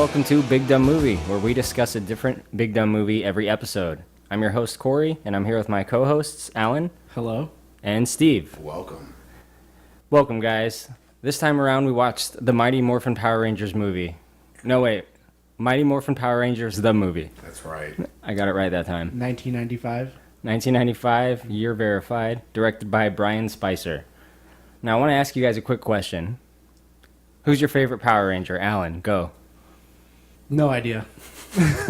welcome to Big Dumb Movie, where we discuss a different Big Dumb movie every episode. I'm your host, Corey, and I'm here with my co-hosts, Alan. Hello. And Steve. Welcome. Welcome, guys. This time around, we watched the Mighty Morphin Power Rangers movie. No, wait. Mighty Morphin Power Rangers, the movie. That's right. I got it right that time. 1995. 1995, year verified, directed by Brian Spicer. Now, I want to ask you guys a quick question. Who's your favorite Power Ranger? Alan, go. No idea.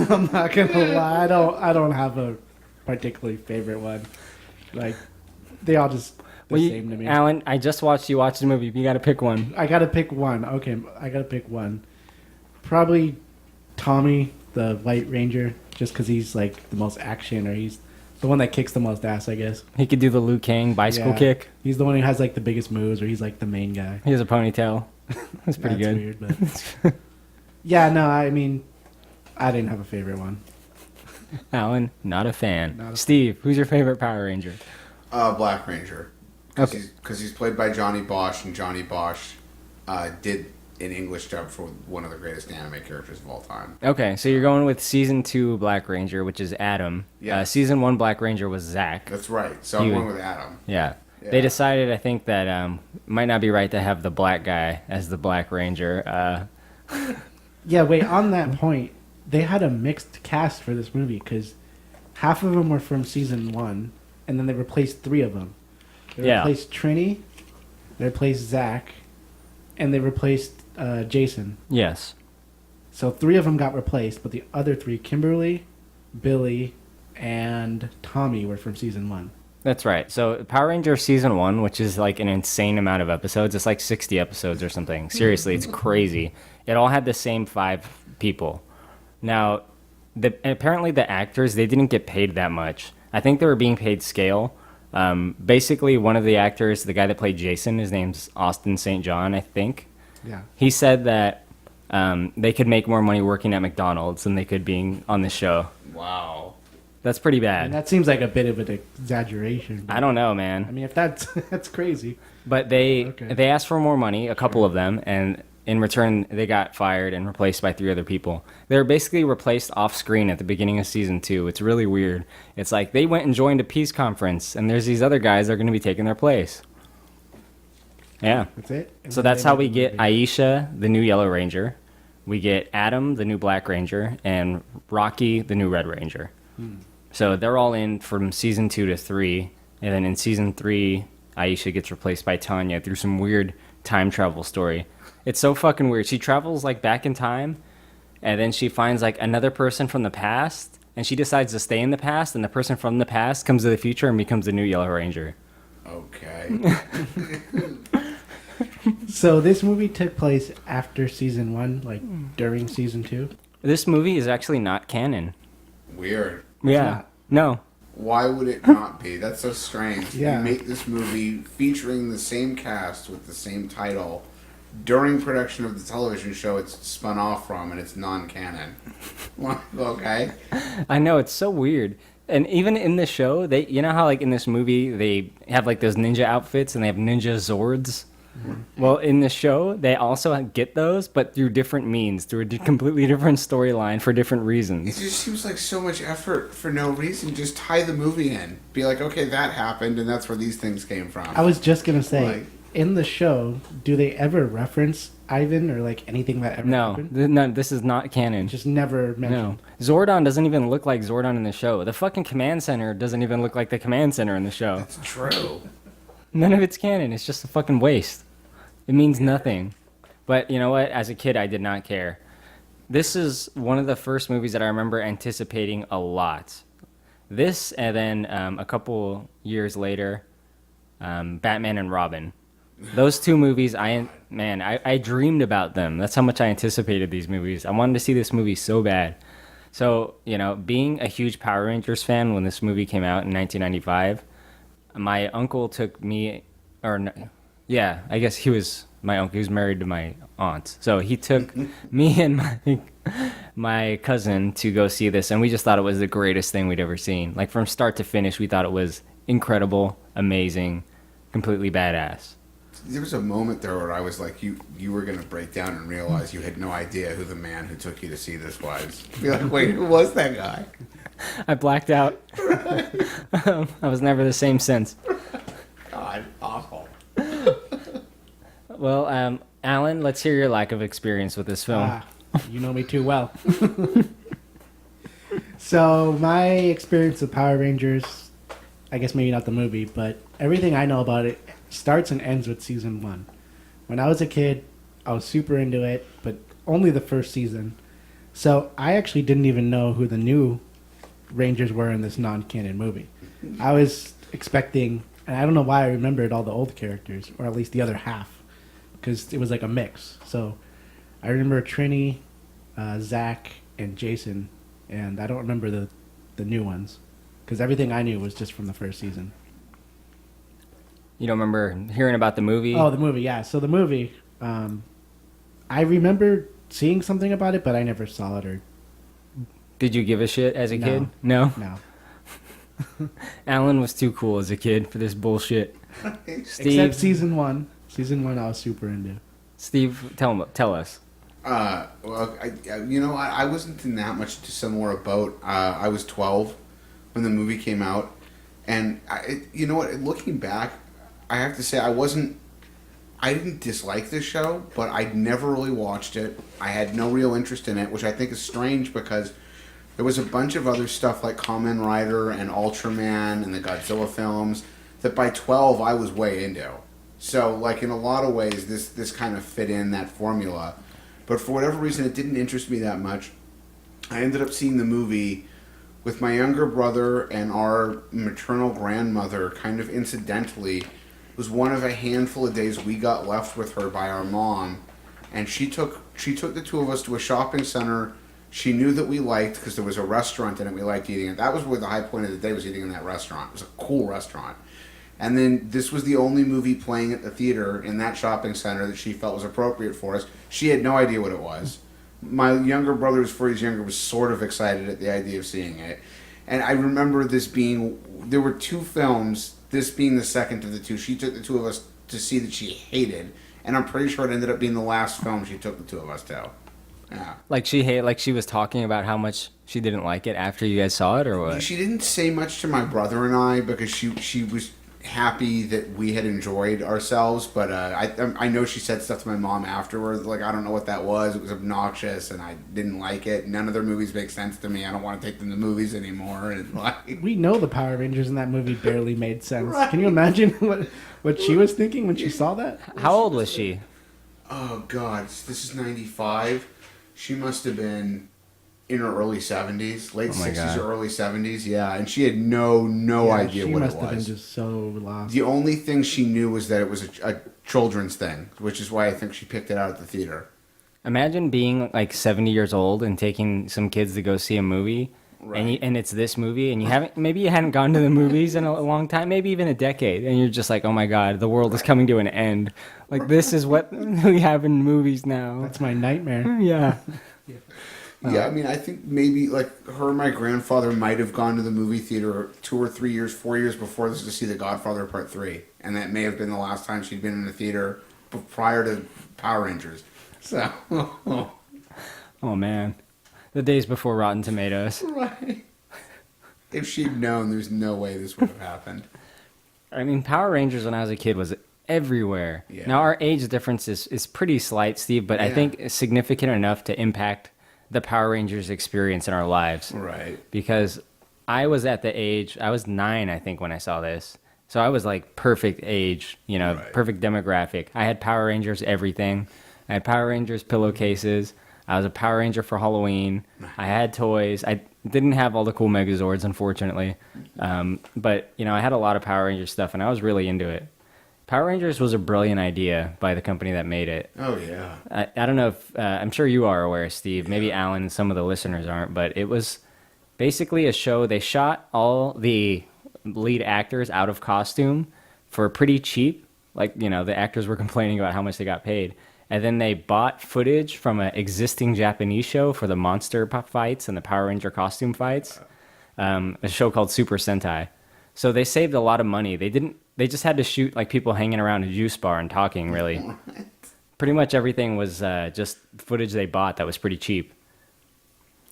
I'm not gonna lie. I don't have a particularly favorite one. Like, they all just the same to me. Alan, I just watched you watch the movie. You got to pick one. I gotta pick one. Okay, I gotta pick one. Probably Tommy, the White Ranger, just because he's like the most action, or he's the one that kicks the most ass, I guess. He could do the Liu Kang bicycle kick. He's the one who has like the biggest moves, or he's like the main guy. He has a ponytail. That's pretty good. Weird, but yeah, no, I mean, I didn't have a favorite one. Alan, not a fan. Steve, who's your favorite Power Ranger? Black Ranger. Okay. Because he's played by Johnny Bosch, and Johnny Bosch did an English dub for one of the greatest anime characters of all time. Okay, so you're going with Season 2 Black Ranger, which is Adam. Yeah. Season 1 Black Ranger was Zach. That's right. So I'm going with Adam. Yeah. Yeah. They decided, I think, that it might not be right to have the black guy as the Black Ranger. Yeah, wait, on that point, they had a mixed cast for this movie, because half of them were from season 1, and then they replaced 3 of them. They replaced Trini, they replaced Zach, and they replaced Jason. Yes. So 3 of them got replaced, but the other 3, Kimberly, Billy, and Tommy, were from season 1. That's right. So Power Ranger Season 1, which is like an insane amount of episodes. It's like 60 episodes or something. Seriously, it's crazy. It all had the same 5 people. Now, apparently the actors, they didn't get paid that much. I think they were being paid scale. Basically, one of the actors, the guy that played Jason, his name's Austin St. John, I think. Yeah. He said that they could make more money working at McDonald's than they could being on the show. Wow. That's pretty bad. And that seems like a bit of an exaggeration. I don't know, man. I mean, if that's that's crazy. But they asked for more money, a couple of them, and in return, they got fired and replaced by 3 other people. They were basically replaced off screen at the beginning of season 2. It's really weird. It's like they went and joined a peace conference, and there's these other guys that are going to be taking their place. Yeah. That's it. And So then that's they how made we the get movie. Aisha, the new Yellow Ranger. We get Adam, the new Black Ranger, and Rocky, the new Red Ranger. So they're all in from season 2 to 3, and then in season 3, Aisha gets replaced by Tanya through some weird time travel story. It's so fucking weird. She travels like back in time, and then she finds like another person from the past, and she decides to stay in the past, and the person from the past comes to the future and becomes the new Yellow Ranger. Okay. So this movie took place after season 1, like during season 2? This movie is actually not canon. Weird. Yeah. not. No. Why would it not be? That's so strange. Yeah. You make this movie featuring the same cast with the same title during production of the television show it's spun off from, and it's non-canon. Okay. I know, it's so weird. And even in the show, they, you know how like in this movie they have like those ninja outfits and they have ninja zords? Well, in the show, they also get those, but through different means, through a completely different storyline for different It reasons. just seems like so much effort for no reason. Just tie the movie in. Be like, okay, that happened, and that's where these things came from. I was just going to say, Like- in the show, do they ever reference Ivan or like anything that ever No, happened? no, this is not canon. Just never No. mentioned. Zordon doesn't even look like Zordon in the show. The fucking command center doesn't even look like the command center in the show. That's true. None of it's canon. It's just a fucking waste. It means nothing. But you know what? As a kid, I did not care. This is one of the first movies that I remember anticipating a lot. This, and then a couple years later, Batman and Robin. Those 2 movies, I dreamed about them. That's how much I anticipated these movies. I wanted to see this movie so bad. So, you know, being a huge Power Rangers fan when this movie came out in 1995, my uncle took me, yeah, I guess he was my uncle. He was married to my aunt. So he took me and my cousin to go see this, and we just thought it was the greatest thing we'd ever seen. Like, from start to finish, we thought it was incredible, amazing, completely badass. There was a moment there where I was like, you were gonna break down and realize you had no idea who the man who took you to see this was. You're like, wait, who was that guy? I blacked out. I was never the same since. God, awful. Well, Alan, let's hear your lack of experience with this film. You know me too well. So my experience with Power Rangers, I guess maybe not the movie, but everything I know about it starts and ends with season 1. When I was a kid, I was super into it, but only the first season. So I actually didn't even know who the new Rangers were in this non-canon movie. I was expecting, and I don't know why I remembered all the old characters, or at least the other half, because it was like a mix. So I remember Trini, Zach, and Jason, and I don't remember the new ones, because everything I knew was just from the first season. You don't remember hearing about the movie? Oh, the movie, yeah. So the movie, I remember seeing something about it, but I never saw it or Did you give a shit as a No. kid? No? no. Alan was too cool as a kid for this bullshit. Except Steve, season 1. Season 1 I was super into. Steve, tell us. Well, I wasn't in that much similar boat. I was 12 when the movie came out, and you know what? Looking back, I have to say I didn't dislike this show, but I never really watched it. I had no real interest in it, which I think is strange because there was a bunch of other stuff like Kamen Rider and Ultraman and the Godzilla films that by 12 I was way into. So, like, in a lot of ways, this kind of fit in that formula. But for whatever reason, it didn't interest me that much. I ended up seeing the movie with my younger brother and our maternal grandmother, kind of incidentally. It was one of a handful of days we got left with her by our mom, and she took the two of us to a shopping center she knew that we liked because there was a restaurant in it we liked eating at. That was where the high point of the day was, eating in that restaurant. It was a cool restaurant. And then this was the only movie playing at the theater in that shopping center that she felt was appropriate for us. She had no idea what it was. My younger brother, who's 4 years younger, was sort of excited at the idea of seeing it. And I remember there were two films, this being the second of the two. She took the two of us to see that she hated. And I'm pretty sure it ended up being the last film she took the two of us to. Yeah. Like she was talking about how much she didn't like it after you guys saw it, or what? She didn't say much to my brother and I because she was happy that we had enjoyed ourselves, but I know she said stuff to my mom afterwards, like, I don't know what that was, it was obnoxious and I didn't like it, none of their movies make sense to me, I don't want to take them to movies anymore, and like, We know the Power Rangers in that movie barely made sense. Right. Can you imagine what she was thinking when she saw that? How old was she? oh god, this is 95. She must have been in her early 70s, late Oh my 60s God. or early 70s, yeah, and she had no Yeah, idea she what must it have been was. just so lost. The only thing she knew was that it was a children's thing, which is why I think she picked it out at the theater. Imagine being like 70 years old and taking some kids to go see a movie, Right. and it's this movie, and you hadn't gone to the movies in a long time, maybe even a decade, and you're just like, oh my god, the world is coming to an end. Like, this is what we have in movies now. That's my nightmare. Yeah. Yeah, I mean, I think maybe like her and my grandfather might have gone to the movie theater 2 or 3 years, 4 years before this to see The Godfather Part 3. And that may have been the last time she'd been in the theater prior to Power Rangers. So, Oh man, the days before Rotten Tomatoes. right. If she'd known, there's no way this would have happened. I mean, Power Rangers when I was a kid was everywhere. Yeah. Now our age difference is pretty slight, Steve, but I Yeah. think it's significant enough to impact the Power Rangers experience in our lives. Right. Because I was at the age, I was 9, I think, when I saw this. So I was like perfect age, Right. perfect demographic. I had Power Rangers everything. I had Power Rangers pillowcases. I was a Power Ranger for Halloween. I had toys. I didn't have all the cool Megazords, unfortunately. But, I had a lot of Power Ranger stuff, and I was really into it. Power Rangers was a brilliant idea by the company that made it. Oh, yeah. I don't know if I'm sure you are aware, Steve. Maybe Alan and some of the listeners aren't, but it was basically a show. They shot all the lead actors out of costume for pretty cheap. Like, the actors were complaining about how much they got paid. And then they bought footage from an existing Japanese show for the monster fights and the Power Ranger costume fights. A show called Super Sentai. So they saved a lot of money. They just had to shoot like people hanging around a juice bar and talking, really. Pretty much everything was just footage they bought that was pretty cheap.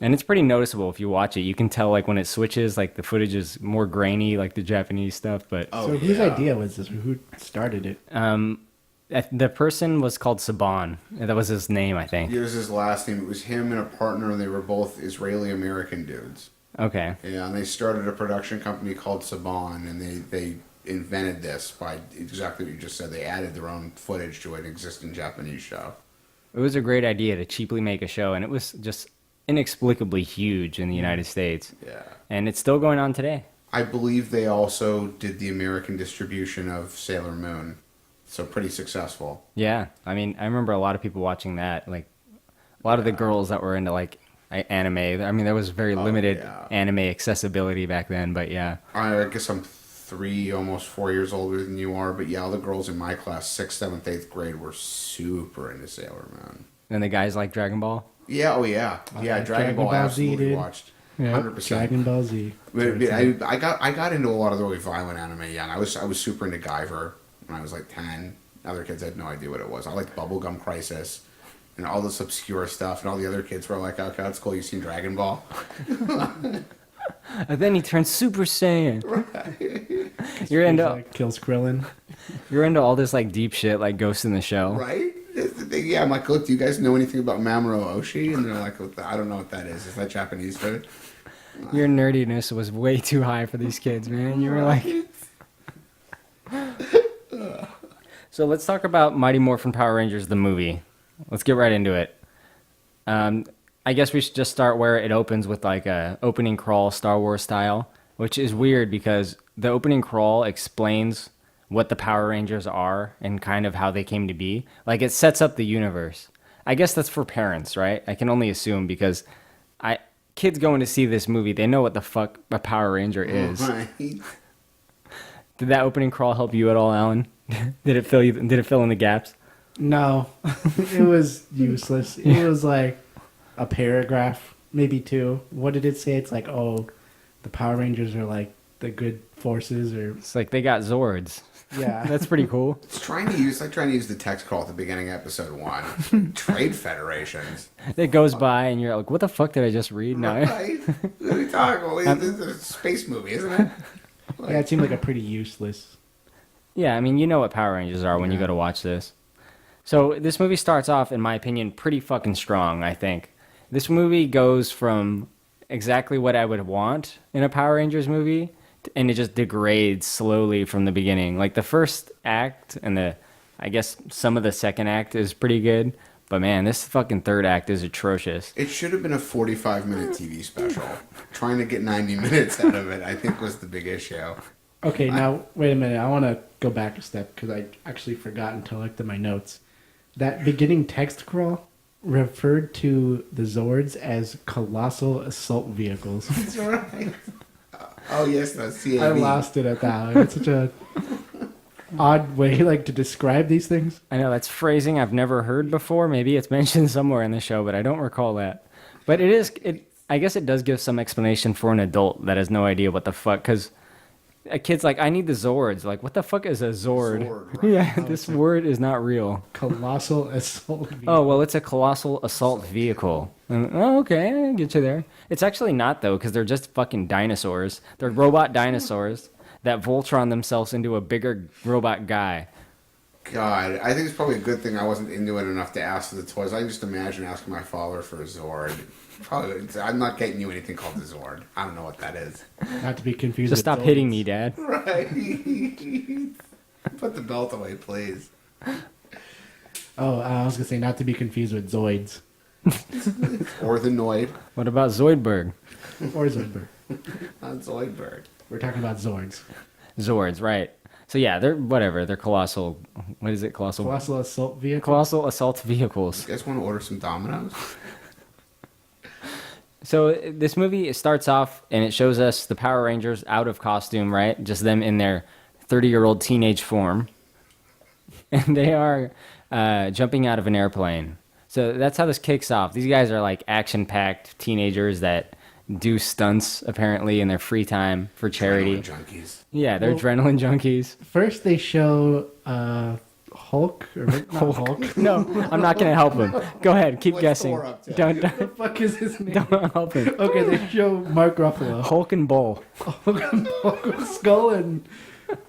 And it's pretty noticeable if you watch it. You can tell like when it switches, like the footage is more grainy, like the Japanese stuff. But Oh, So whose idea was this? Who started it? the person was called Saban. That was his name, I think. Here's his last name. It was him and a partner. They were both Israeli American dudes. Okay. Yeah, and they started a production company called Saban, and they invented this by exactly what you just said. They added their own footage to an existing Japanese show. It was a great idea to cheaply make a show, and it was just inexplicably huge in the United States. Yeah. And it's still going on today. I believe they also did the American distribution of Sailor Moon. So pretty successful. Yeah. I mean, I remember a lot of people watching that. Like, a lot of the girls that were into, like, anime. I mean, there was very limited anime accessibility back then, but yeah. I guess I'm 3, almost 4 years older than you are, but yeah, all the girls in my class, 6th, 7th, 8th grade, were super into Sailor Moon. And the guys like Dragon Ball? Yeah, oh yeah. Yeah, Dragon Ball I absolutely dude. watched. Yeah, 100%. Dragon Ball Z. I got into a lot of the really violent anime young. I was super into Guyver when I was like 10. Other kids had no idea what it was. I liked Bubblegum Crisis and all this obscure stuff, and all the other kids were like, okay, that's cool, you seen Dragon Ball? And then he turns Super Saiyan. Right. You're into Kills Krillin. you're into all this like deep shit like Ghost in the Shell. Right? Yeah, I'm like, look, do you guys know anything about Mamoru Oshii? And they're like, I don't know what that is. Is that Japanese food? Your nerdiness was way too high for these kids, man. You were like So let's talk about Mighty Morphin Power Rangers the movie. Let's get right into it. I guess we should just start where it opens with like a opening crawl Star Wars style, which is weird because the opening crawl explains what the Power Rangers are and kind of how they came to be. Like it sets up the universe. I guess that's for parents, right? I can only assume because kids going to see this movie, they know what the fuck a Power Ranger is. Right. Did that opening crawl help you at all, Alan? Did it fill in the gaps? No, it was useless. It was like a paragraph, maybe 2. What did it say? It's like, oh, the Power Rangers are like the good forces, or It's like they got Zords. yeah. That's pretty cool. It's trying to use the text crawl at the beginning of episode 1. Trade federations. It goes by and you're like, what the fuck did I just read? No. Right? What are we talking about? This is a space movie, isn't it? Yeah, it seemed like a pretty useless. Yeah, I mean, you know what Power Rangers are when you go to watch this. So this movie starts off, in my opinion, pretty fucking strong, I think. This movie goes from exactly what I would want in a Power Rangers movie, and it just degrades slowly from the beginning. Like the first act and I guess some of the second act is pretty good, but man, this fucking third act is atrocious. It should have been a 45-minute TV special. Trying to get 90 minutes out of it, I think, was the big issue. Okay, now wait a minute. I want to go back a step because I actually forgot until I looked at my notes. That beginning text crawl referred to the Zords as colossal assault vehicles. That's right. Oh, yes, the CAV. I lost it at that. It's such a odd way like to describe these things. I know that's phrasing I've never heard before. Maybe it's mentioned somewhere in the show, but I don't recall that. But I guess it does give some explanation for an adult that has no idea what the fuck, because a kid's like, I need the Zords. Like, what the fuck is a Zord? Zord, right. Yeah, this word is not real. Colossal assault vehicle. Oh, well, it's a colossal assault vehicle. Oh, okay, I get you there. It's actually not, though, because they're just fucking dinosaurs. They're robot dinosaurs that Voltron themselves into a bigger robot guy. God, I think it's probably a good thing I wasn't into it enough to ask for the toys. I can just imagine asking my father for a Zord. Probably, I'm not getting you anything called the Zord. I don't know what that is. Not to be confused. Just with stop Zords. hitting me, Dad. Right. Put the belt away, please. Oh, I was gonna say not to be confused with Zoids Or the Noid. What about Zoidberg? or Zoidberg. Not Zoidberg. We're talking about Zords. Zords, right. So yeah, they're whatever. They're colossal. What is it? Colossal assault vehicle. Colossal assault vehicles. You guys want to order some Domino's? So this movie, it starts off and it shows us the Power Rangers out of costume, right? Just them in their 30-year-old teenage form. And they are jumping out of an airplane. So that's how this kicks off. These guys are like action-packed teenagers that do stunts apparently in their free time for charity. Adrenaline junkies. Yeah, they're Well- adrenaline junkies. First, they show Hulk or not Hulk. No, I'm not gonna help him. Go ahead, keep What's guessing. Thor up to? Don't, What the fuck is his name? don't help him. Okay, they show Mark Ruffalo, Hulk and Bull. Hulk, Skull, and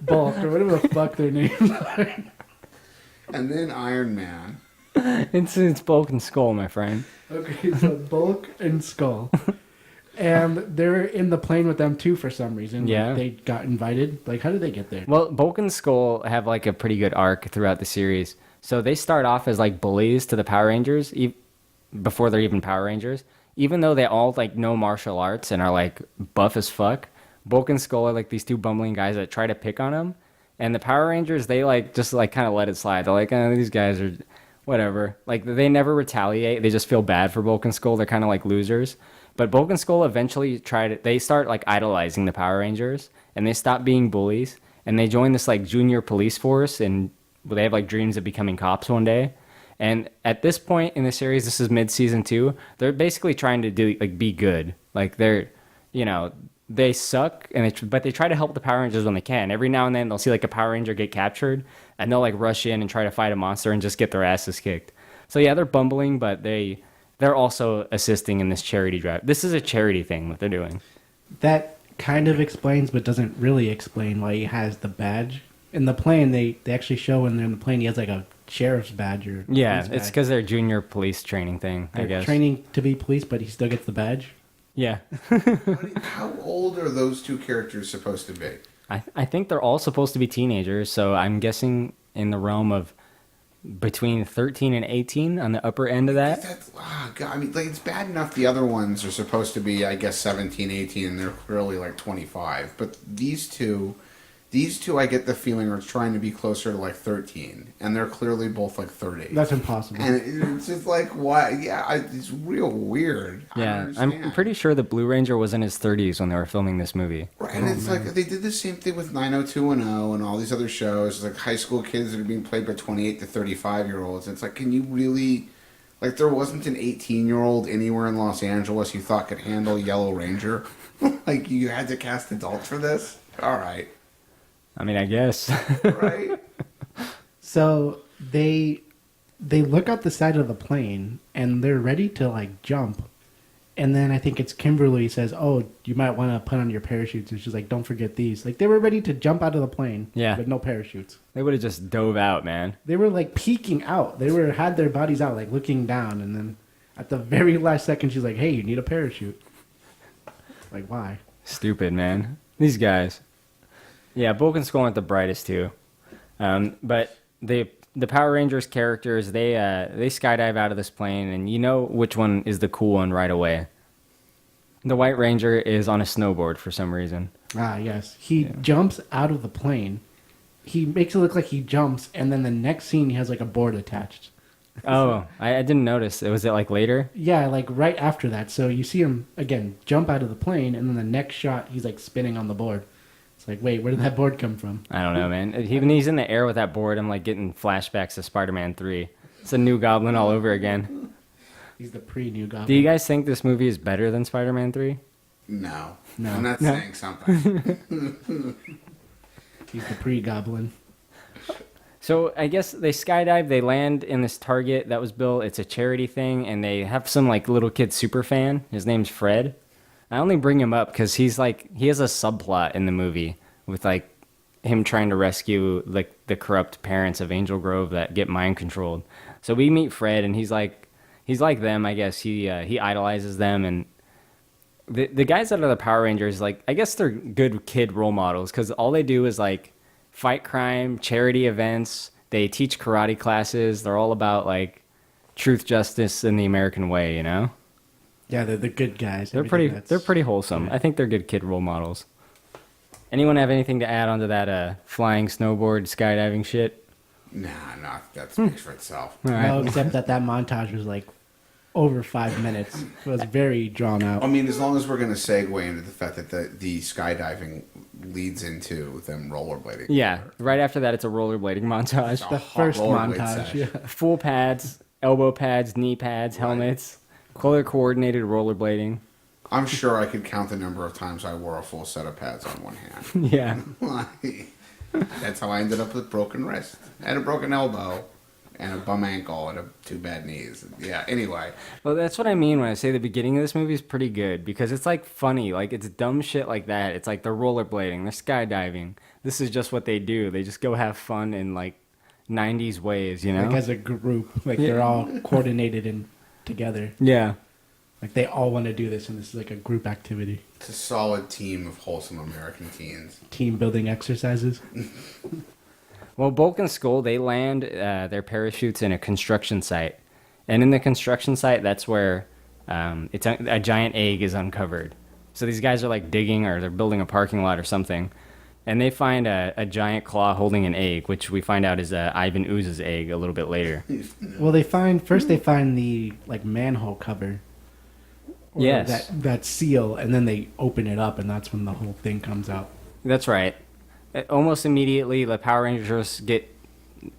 Bulk, or whatever the fuck their names are. And then Iron Man. It's Bulk and Skull, my friend. Okay, so Bulk and Skull. And they're in the plane with them too for some reason. Like, Yeah. they got invited. Like, how did they get there? Well, Bulk and Skull have like a pretty good arc throughout the series. So they start off as like bullies to the Power Rangers before they're even Power Rangers. Even though they all like know martial arts and are like buff as fuck, Bulk and Skull are like these two bumbling guys that try to pick on them. And the Power Rangers, they like just like kind of let it slide. They're like, these guys are whatever. Like they never retaliate. They just feel bad for Bulk and Skull. They're kind of like losers. But Bulk and Skull eventually they start like idolizing the Power Rangers and they stop being bullies and they join this like junior police force and they have like dreams of becoming cops one day. And at this point in the series, this is mid-season 2, they're basically trying to do like be good. Like they're, they suck but they try to help the Power Rangers when they can. Every now and then they'll see like a Power Ranger get captured and they'll like rush in and try to fight a monster and just get their asses kicked. So yeah, they're bumbling, but they're also assisting in this charity drive. This is a charity thing that they're doing. That kind of explains, but doesn't really explain why he has the badge. In the plane, they actually show when they're in the plane, he has like a sheriff's badge or Yeah, police it's badge. because they're junior police training thing, I They're guess. training to be police, but he still gets the badge. Yeah. How old are those two characters supposed to be? I think they're all supposed to be teenagers, so I'm guessing in the realm of between 13 and 18 on the upper end of that. That's, God, I mean, like, it's bad enough the other ones are supposed to be, I guess, 17, 18, and they're clearly like 25. But these two, I get the feeling are trying to be closer to like 13, and they're clearly both like 30. That's impossible. And it's just like, why? Yeah, it's real weird. I don't Yeah, I'm understand. pretty sure the Blue Ranger was in his 30s when they were filming this movie. Right, and it's like they did the same thing with 90210 and all these other shows, like high school kids that are being played by 28 to 35-year-olds. It's like, can you really, like, there wasn't an 18-year-old anywhere in Los Angeles you thought could handle Yellow Ranger? Like, you had to cast adults for this? All right. I mean, I guess. Right? So they look out the side of the plane and they're ready to like jump. And then I think it's Kimberly says, "Oh, you might want to put on your parachutes." And she's like, "Don't forget these." Like they were ready to jump out of the plane, Yeah. but no parachutes. They would have just dove out, man. They were like peeking out. They had their bodies out, like looking down. And then at the very last second, she's like, "Hey, you need a parachute." Like why? Stupid, man. These guys. Yeah, Bulk and Skull aren't the brightest too. But the Power Rangers characters, they skydive out of this plane, and you know which one is the cool one right away. The White Ranger is on a snowboard for some reason. Ah, yes. He jumps out of the plane. He makes it look like he jumps, and then the next scene he has like a board attached. Oh, I didn't notice. Was it like later? Yeah, like right after that. So you see him again jump out of the plane, and then the next shot he's like spinning on the board. It's like, wait, where did that board come from? I don't know, man. When he's in the air with that board, I'm like getting flashbacks to Spider-Man 3. It's a new Goblin all over again. He's the pre-new Goblin. Do you guys think this movie is better than Spider-Man 3? No. No. I'm not saying something. He's the pre-Goblin. So I guess they skydive, they land in this Target that was built. It's a charity thing, and they have some like little kid super fan. His name's Fred. I only bring him up because he has a subplot in the movie with like him trying to rescue like the corrupt parents of Angel Grove that get mind controlled. So we meet Fred, and he's like them, I guess. He idolizes them, and the guys that are the Power Rangers, like I guess they're good kid role models because all they do is like fight crime, charity events. They teach karate classes. They're all about like truth, justice, and the American way, you know. Yeah, they're the good guys. They're pretty wholesome. I think they're good kid role models. Anyone have anything to add onto that flying, snowboard, skydiving shit? Nah, that speaks for itself. All right. No, except that montage was like over 5 minutes. It was very drawn out. I mean, as long as we're going to segue into the fact that the skydiving leads into them rollerblading. Yeah, right after that, it's a rollerblading montage. The hot first rollerblade montage, sesh. yeah. Full pads, elbow pads, knee pads, helmets, color coordinated rollerblading. I'm sure I could count the number of times I wore a full set of pads on one hand. Yeah. That's how I ended up with broken wrist and a broken elbow and a bum ankle and two bad knees. Yeah, anyway. Well, that's what I mean when I say the beginning of this movie is pretty good because it's like funny. Like it's dumb shit like that. It's like they're rollerblading, they're skydiving. This is just what they do. They just go have fun in like 90s ways, you know? Like as a group, like they're all coordinated and together. Yeah. Like they all want to do this, and this is like a group activity. It's a solid team of wholesome American teens. Team building exercises. Well, Bulk and Skull, they land their parachutes in a construction site. And in the construction site, that's where it's a giant egg is uncovered. So these guys are like digging or they're building a parking lot or something. And they find a giant claw holding an egg, which we find out is Ivan Ooze's egg a little bit later. Well, they find the like manhole cover. Or Yes. that seal, and then they open it up, and that's when the whole thing comes out. That's right. Almost immediately, the Power Rangers get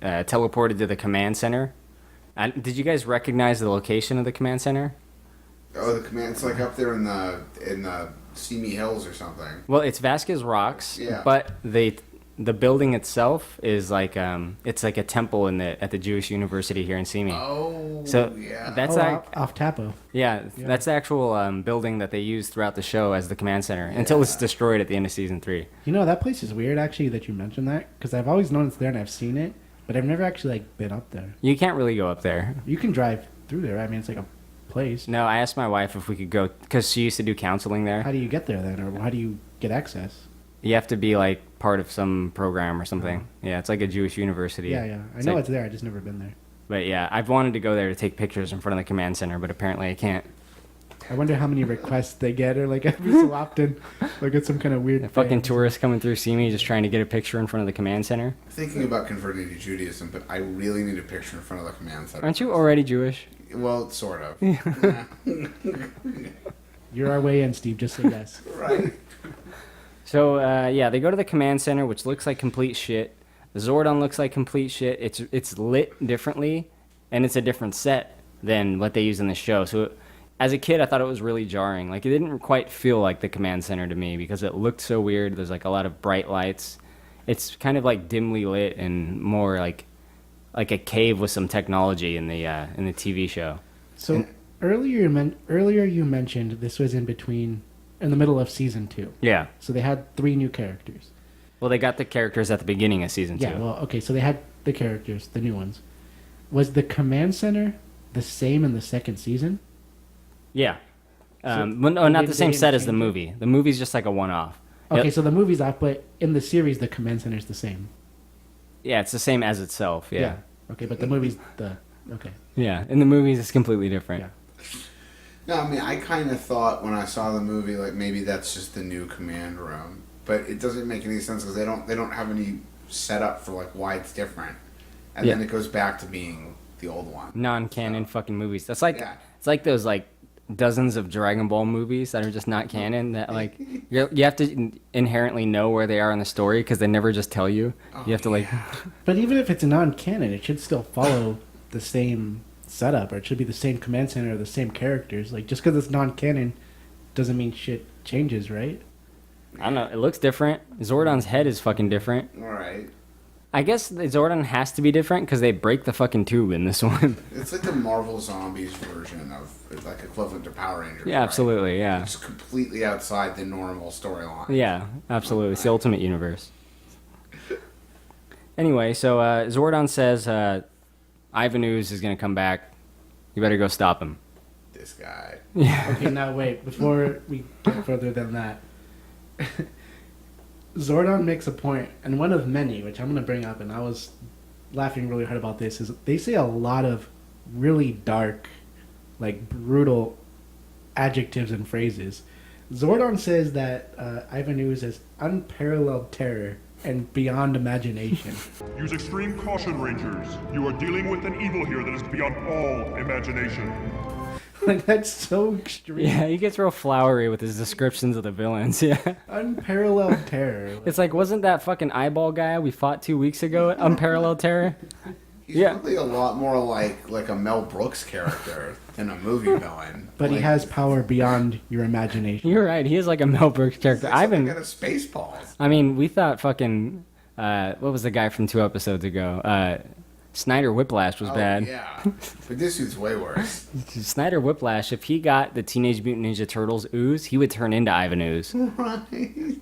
teleported to the command center. Did you guys recognize the location of the command center? Oh, the command, it's like up there in the Simi Hills or something. Well, it's Vasquez Rocks, Yeah. but the building itself is like it's like a temple at the Jewish University here in Simi. Oh, So yeah. that's off Tapo. yeah, that's the actual building that they use throughout the show as the command center until it's destroyed at the end of season 3. You know, that place is weird, actually, that you mentioned that, because I've always known it's there and I've seen it, but I've never actually like been up there. You can't really go up there. You can drive through there. I mean, it's like a place. No, I asked my wife if we could go because she used to do counseling there. How do you get there then, or how do you get access? You have to be like part of some program or something. Yeah, it's like a Jewish university. Yeah. I It's know like- it's there. I just never been there. But yeah, I've wanted to go there to take pictures in front of the command center, but apparently I can't. I wonder how many requests they get, or like every so often, like it's some kind of weird The fucking thing. tourists coming through see me just trying to get a picture in front of the command center. Thinking about converting to Judaism, but I really need a picture in front of the command center. Aren't you already Jewish? Well, sort of. You're our way in, Steve. Just say yes. Right. So yeah, they go to the command center, which looks like complete shit. The Zordon looks like complete shit. It's lit differently, and it's a different set than what they use in the show. So as a kid, I thought it was really jarring. Like it didn't quite feel like the command center to me because it looked so weird. There's like a lot of bright lights. It's kind of like dimly lit and more like a cave with some technology in the TV show. So earlier you mentioned this was in the middle of season 2. Yeah. So they had 3 new characters. Well, they got the characters at the beginning of season 2. Yeah, well, okay, so they had the characters, the new ones. Was the command center the same in the second season? Yeah. So Well, no, not they the same didn't set as the change it? movie. The movie's just like a one-off. Okay, Yep. so the movie's off, but in the series, the command center's the same. Yeah, it's the same as itself. Yeah. Okay, but the movie's okay. Yeah. In the movies, it's completely different. Yeah. No, I mean, I kind of thought when I saw the movie, like maybe that's just the new command room, but it doesn't make any sense because they don't have any setup for like why it's different, and then Yeah. it goes back to being the old one. Non-canon fucking movies. That's like Yeah. it's like those like dozens of Dragon Ball movies that are just not canon. That like you have to inherently know where they are in the story because they never just tell you. You have to like. But even if it's non-canon, it should still follow the same setup, or it should be the same command center or the same characters. Like, just because it's non-canon doesn't mean shit changes, right? I don't know. It looks different. Zordon's head is fucking different. All right, I guess the Zordon has to be different because they break the fucking tube in this one. it's like the Marvel Zombies version of like equivalent to Power Rangers. Yeah, right? absolutely. Yeah. It's completely outside the normal storyline. Yeah, absolutely. It's the ultimate universe. Anyway, so Zordon says Ivan Ooze is going to come back. You better go stop him. This guy. Okay, now wait. Before we get further than that, Zordon makes a point, and one of many, which I'm going to bring up, and I was laughing really hard about this, is they say a lot of really dark, like brutal adjectives and phrases. Zordon says that Ivan Ooze is unparalleled terror and beyond imagination. Use extreme caution, Rangers. You are dealing with an evil here that is beyond all imagination. Like, that's so extreme. Yeah, he gets real flowery with his descriptions of the villains. Yeah. Unparalleled terror. It's like, wasn't that fucking eyeball guy we fought 2 weeks ago at Unparalleled Terror? He's Yeah. really a lot more like a Mel Brooks character than a movie villain. But he has power beyond your imagination. You're right. He is like a Mel Brooks character. Ivan got a space balls. I mean, we thought fucking what was the guy from 2 episodes ago? Snyder Whiplash was bad. Yeah, but this dude's way worse. Snyder Whiplash, if he got the Teenage Mutant Ninja Turtles Ooze, he would turn into Ivan Ooze. Right.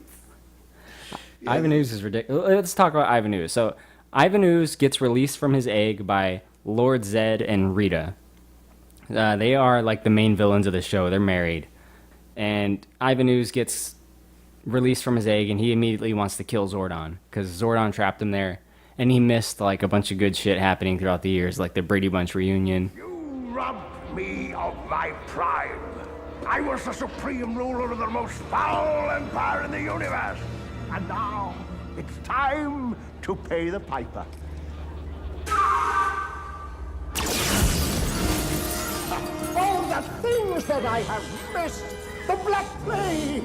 Ivan Ooze is ridiculous. Let's talk about Ivan Ooze. So, Ivan Ooze gets released from his egg by Lord Zed and Rita. They are like the main villains of the show. They're married. And Ivan Ooze gets released from his egg, and he immediately wants to kill Zordon because Zordon trapped him there. And he missed like a bunch of good shit happening throughout the years, like the Brady Bunch reunion. You robbed me of my prime. I was the supreme ruler of the most foul empire in the universe. And now it's time to pay the piper. All the things that I have missed. The Black Plague.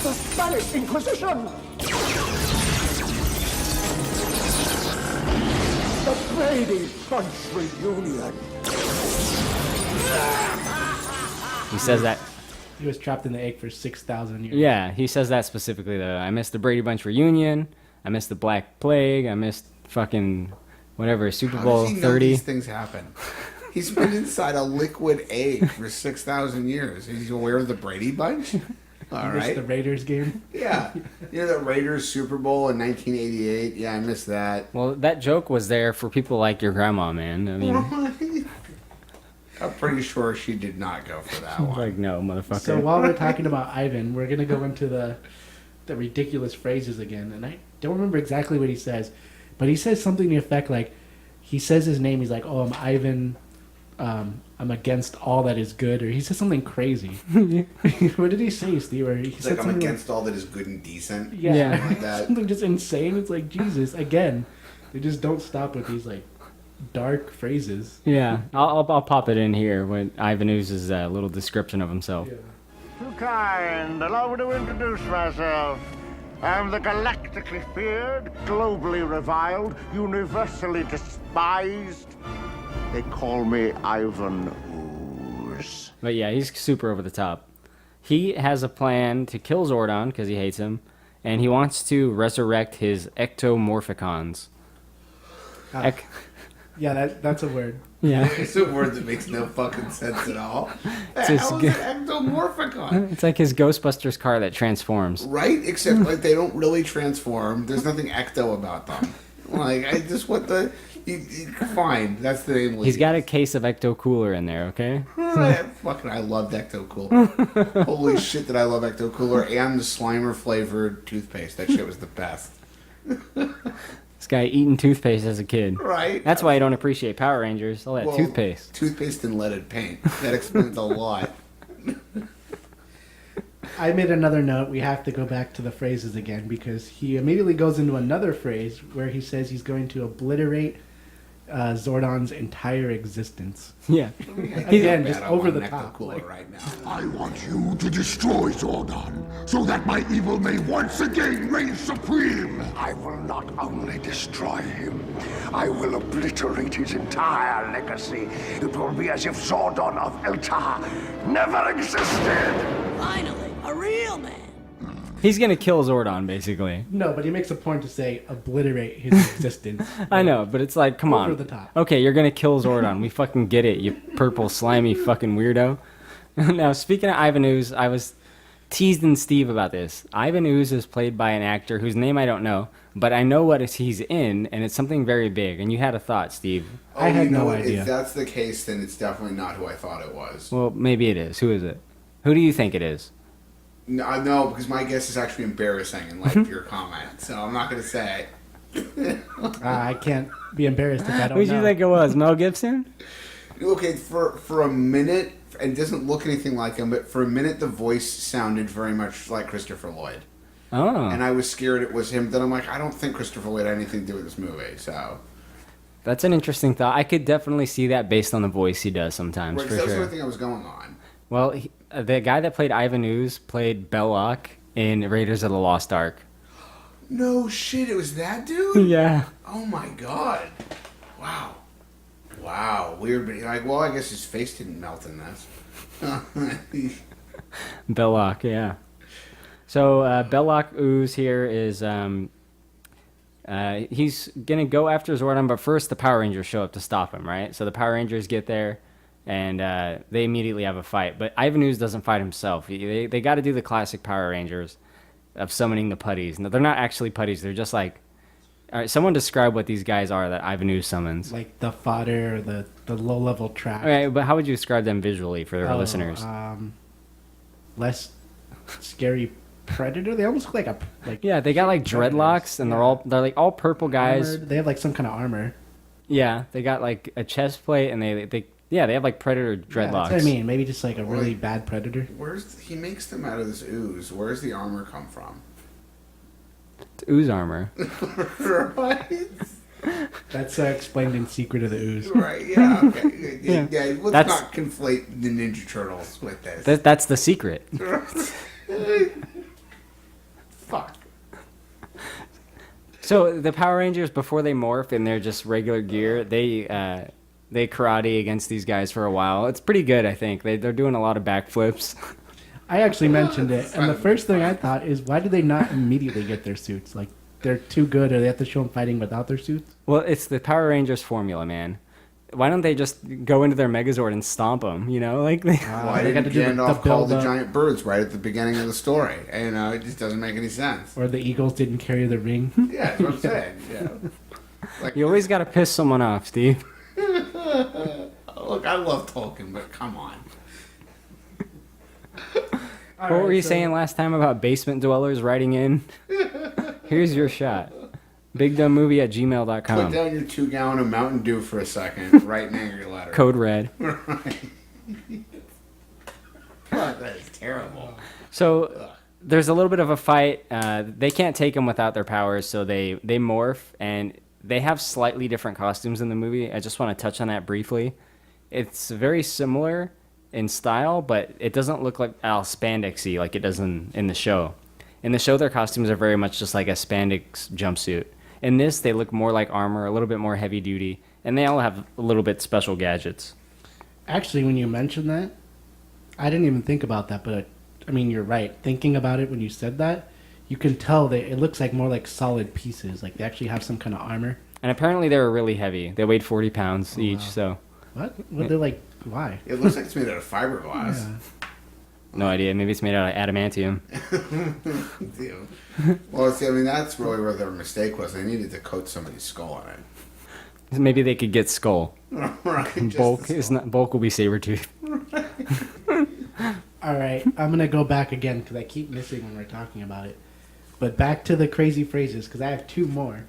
The Spanish Inquisition. The Brady Bunch reunion. He says that. He was trapped in the egg for 6,000 years. Yeah, he says that specifically, though. I missed the Brady Bunch reunion. I missed the Black Plague. I missed fucking whatever, Super Bowl How does he know 30. these things happen? He's been inside a liquid egg for 6,000 years. He's aware of the Brady Bunch? All You missed right. the Raiders game. Yeah. You know the Raiders Super Bowl in 1988? Yeah, I missed that. Well, that joke was there for people like your grandma, man. I mean, I'm pretty sure she did not go for that one. like, no, motherfucker. So while we're talking about Ivan, we're gonna go into the ridiculous phrases again, and I don't remember exactly what he says, but he says something to the effect like, he says his name. He's like, "Oh, I'm Ivan. I'm against all that is good," or he says something crazy. What did he say, Steve? Or he It's said like I'm something against all that is good and decent. yeah, Yeah. Like that. something just insane. It's like Jesus again. They just don't stop with these like dark phrases. Yeah, I'll pop it in here when Ivan Ooze's little description of himself. Too kind. Allow me to introduce myself. I'm the galactically feared, globally reviled, universally despised. They call me Ivan Ooze. But yeah, he's super over the top. He has a plan to kill Zordon because he hates him, and he wants to resurrect his ectomorphicons. Ah, yeah, that's a word. Yeah. It's a word that makes no fucking sense at all. The his hell is an ectomorphicon? It's like his Ghostbusters car that transforms. Right? Except like they don't really transform. There's nothing ecto about them. Like I just what the fine. That's the name. He's got a case of Ecto Cooler in there, okay? Fucking I loved Ecto Cooler. Holy shit that I love Ecto Cooler and the Slimer flavored toothpaste. That shit was the best. This guy eating toothpaste as a kid. Right? That's why I don't appreciate Power Rangers. All that Well, toothpaste. Toothpaste and leaded paint. That explains a lot. I made another note. We have to go back to the phrases again because he immediately goes into another phrase where he says he's going to obliterate Zordon's entire existence. Yeah. Again, just I over want the an Ecto top. Cooler Like, right now. I want you to destroy Zordon, so that my evil may once again reign supreme. I will not only destroy him, I will obliterate his entire legacy. It will be as if Zordon of Eltar never existed. Finally, a real man. He's going to kill Zordon, basically. no, but he makes a point to say obliterate his existence. I know, but it's like, come on. Over the top. Okay, you're going to kill Zordon. We fucking get it, you purple, slimy fucking weirdo. Now, speaking of Ivan Ooze, I was teasing Steve about this. Ivan Ooze is played by an actor whose name I don't know, but I know what he's in, and it's something very big. And you had a thought, Steve. I had you know no what? idea. If that's the case, then it's definitely not who I thought it was. Well, maybe it is. Who is it? Who do you think it is? No, because my guess is actually embarrassing in light of your comment, so I'm not going to say. I can't be embarrassed if I don't Who know. do you think it was? Mel Gibson? Okay, for a minute, and it doesn't look anything like him, but for a minute the voice sounded very much like Christopher Lloyd. Oh. And I was scared it was him. Then I'm like, I don't think Christopher Lloyd had anything to do with this movie, so. That's an interesting thought. I could definitely see that based on the voice he does sometimes, Right, for so that was the sure. only thing I was going on. Well, the guy that played Ivan Ooze played Belloc in Raiders of the Lost Ark. No shit, it was that dude? Yeah. Oh my god. Wow. Wow. Weird, but like, well, I guess his face didn't melt in this. Belloc, yeah. So Belloc Ooze here is he's gonna go after Zordon, but first the Power Rangers show up to stop him, right? So the Power Rangers get there, and they immediately have a fight. But Ivan Ooze doesn't fight himself. They got to do the classic Power Rangers of summoning the putties. No, they're not actually putties. They're just like, all right, someone describe what these guys are that Ivan Ooze summons. Like the fodder, the low level trash. All right, but how would you describe them visually for our listeners? Less scary predator. They almost look like Yeah, they got like dreadlocks, and they're like all purple guys. Armored. They have like some kind of armor. Yeah, they got like a chest plate, and they have like predator dreadlocks. Yeah, that's what I mean. Maybe just like a really bad predator. He makes them out of this ooze. Where's the armor come from? It's ooze armor. Right. That's explained in Secret of the Ooze. Right. Yeah. Okay. Yeah. Let's not conflate the Ninja Turtles with this. That's the secret. Fuck. So the Power Rangers, before they morph in their just regular gear, they karate against these guys for a while. It's pretty good, I think. They're doing a lot of backflips. I actually mentioned it, and the first thing I thought is, why did they not immediately get their suits? Like, they're too good, or they have to show them fighting without their suits? Well, it's the Power Rangers formula, man. Why don't they just go into their Megazord and stomp them? You know, like why didn't Gandalf call the giant birds right at the beginning of the story? You know, it just doesn't make any sense. Or the Eagles didn't carry the ring. Yeah, that's what I'm saying. Yeah. Like, you always got to piss someone off, Steve. Look, I love Tolkien, but come on. What were you saying last time about basement dwellers writing in? Here's your shot. BigDumbMovie@gmail.com. Put down your 2-gallon of Mountain Dew for a second. Write an angry letter. Code red. Right. God, that is terrible. So there's a little bit of a fight. They can't take them without their powers, so they morph, and they have slightly different costumes in the movie. I just want to touch on that briefly. It's very similar in style, but it doesn't look like all spandexy like it does in the show. In the show, their costumes are very much just like a spandex jumpsuit. In this, they look more like armor, a little bit more heavy duty, and they all have a little bit special gadgets. Actually, when you mentioned that, I didn't even think about that, but I mean, you're right. Thinking about it when you said that, you can tell that it looks like more like solid pieces. Like they actually have some kind of armor. And apparently they were really heavy. They weighed 40 pounds each, wow. So... What? They're like, why? It looks like it's made out of fiberglass. Yeah. No idea. Maybe it's made out of adamantium. Well, see, I mean, that's really where their mistake was. They needed to coat somebody's skull on it. Maybe they could get Skull. Right. Bulk will be Sabretooth. All right, I'm going to go back again because I keep missing when we're talking about it. But back to the crazy phrases because I have two more.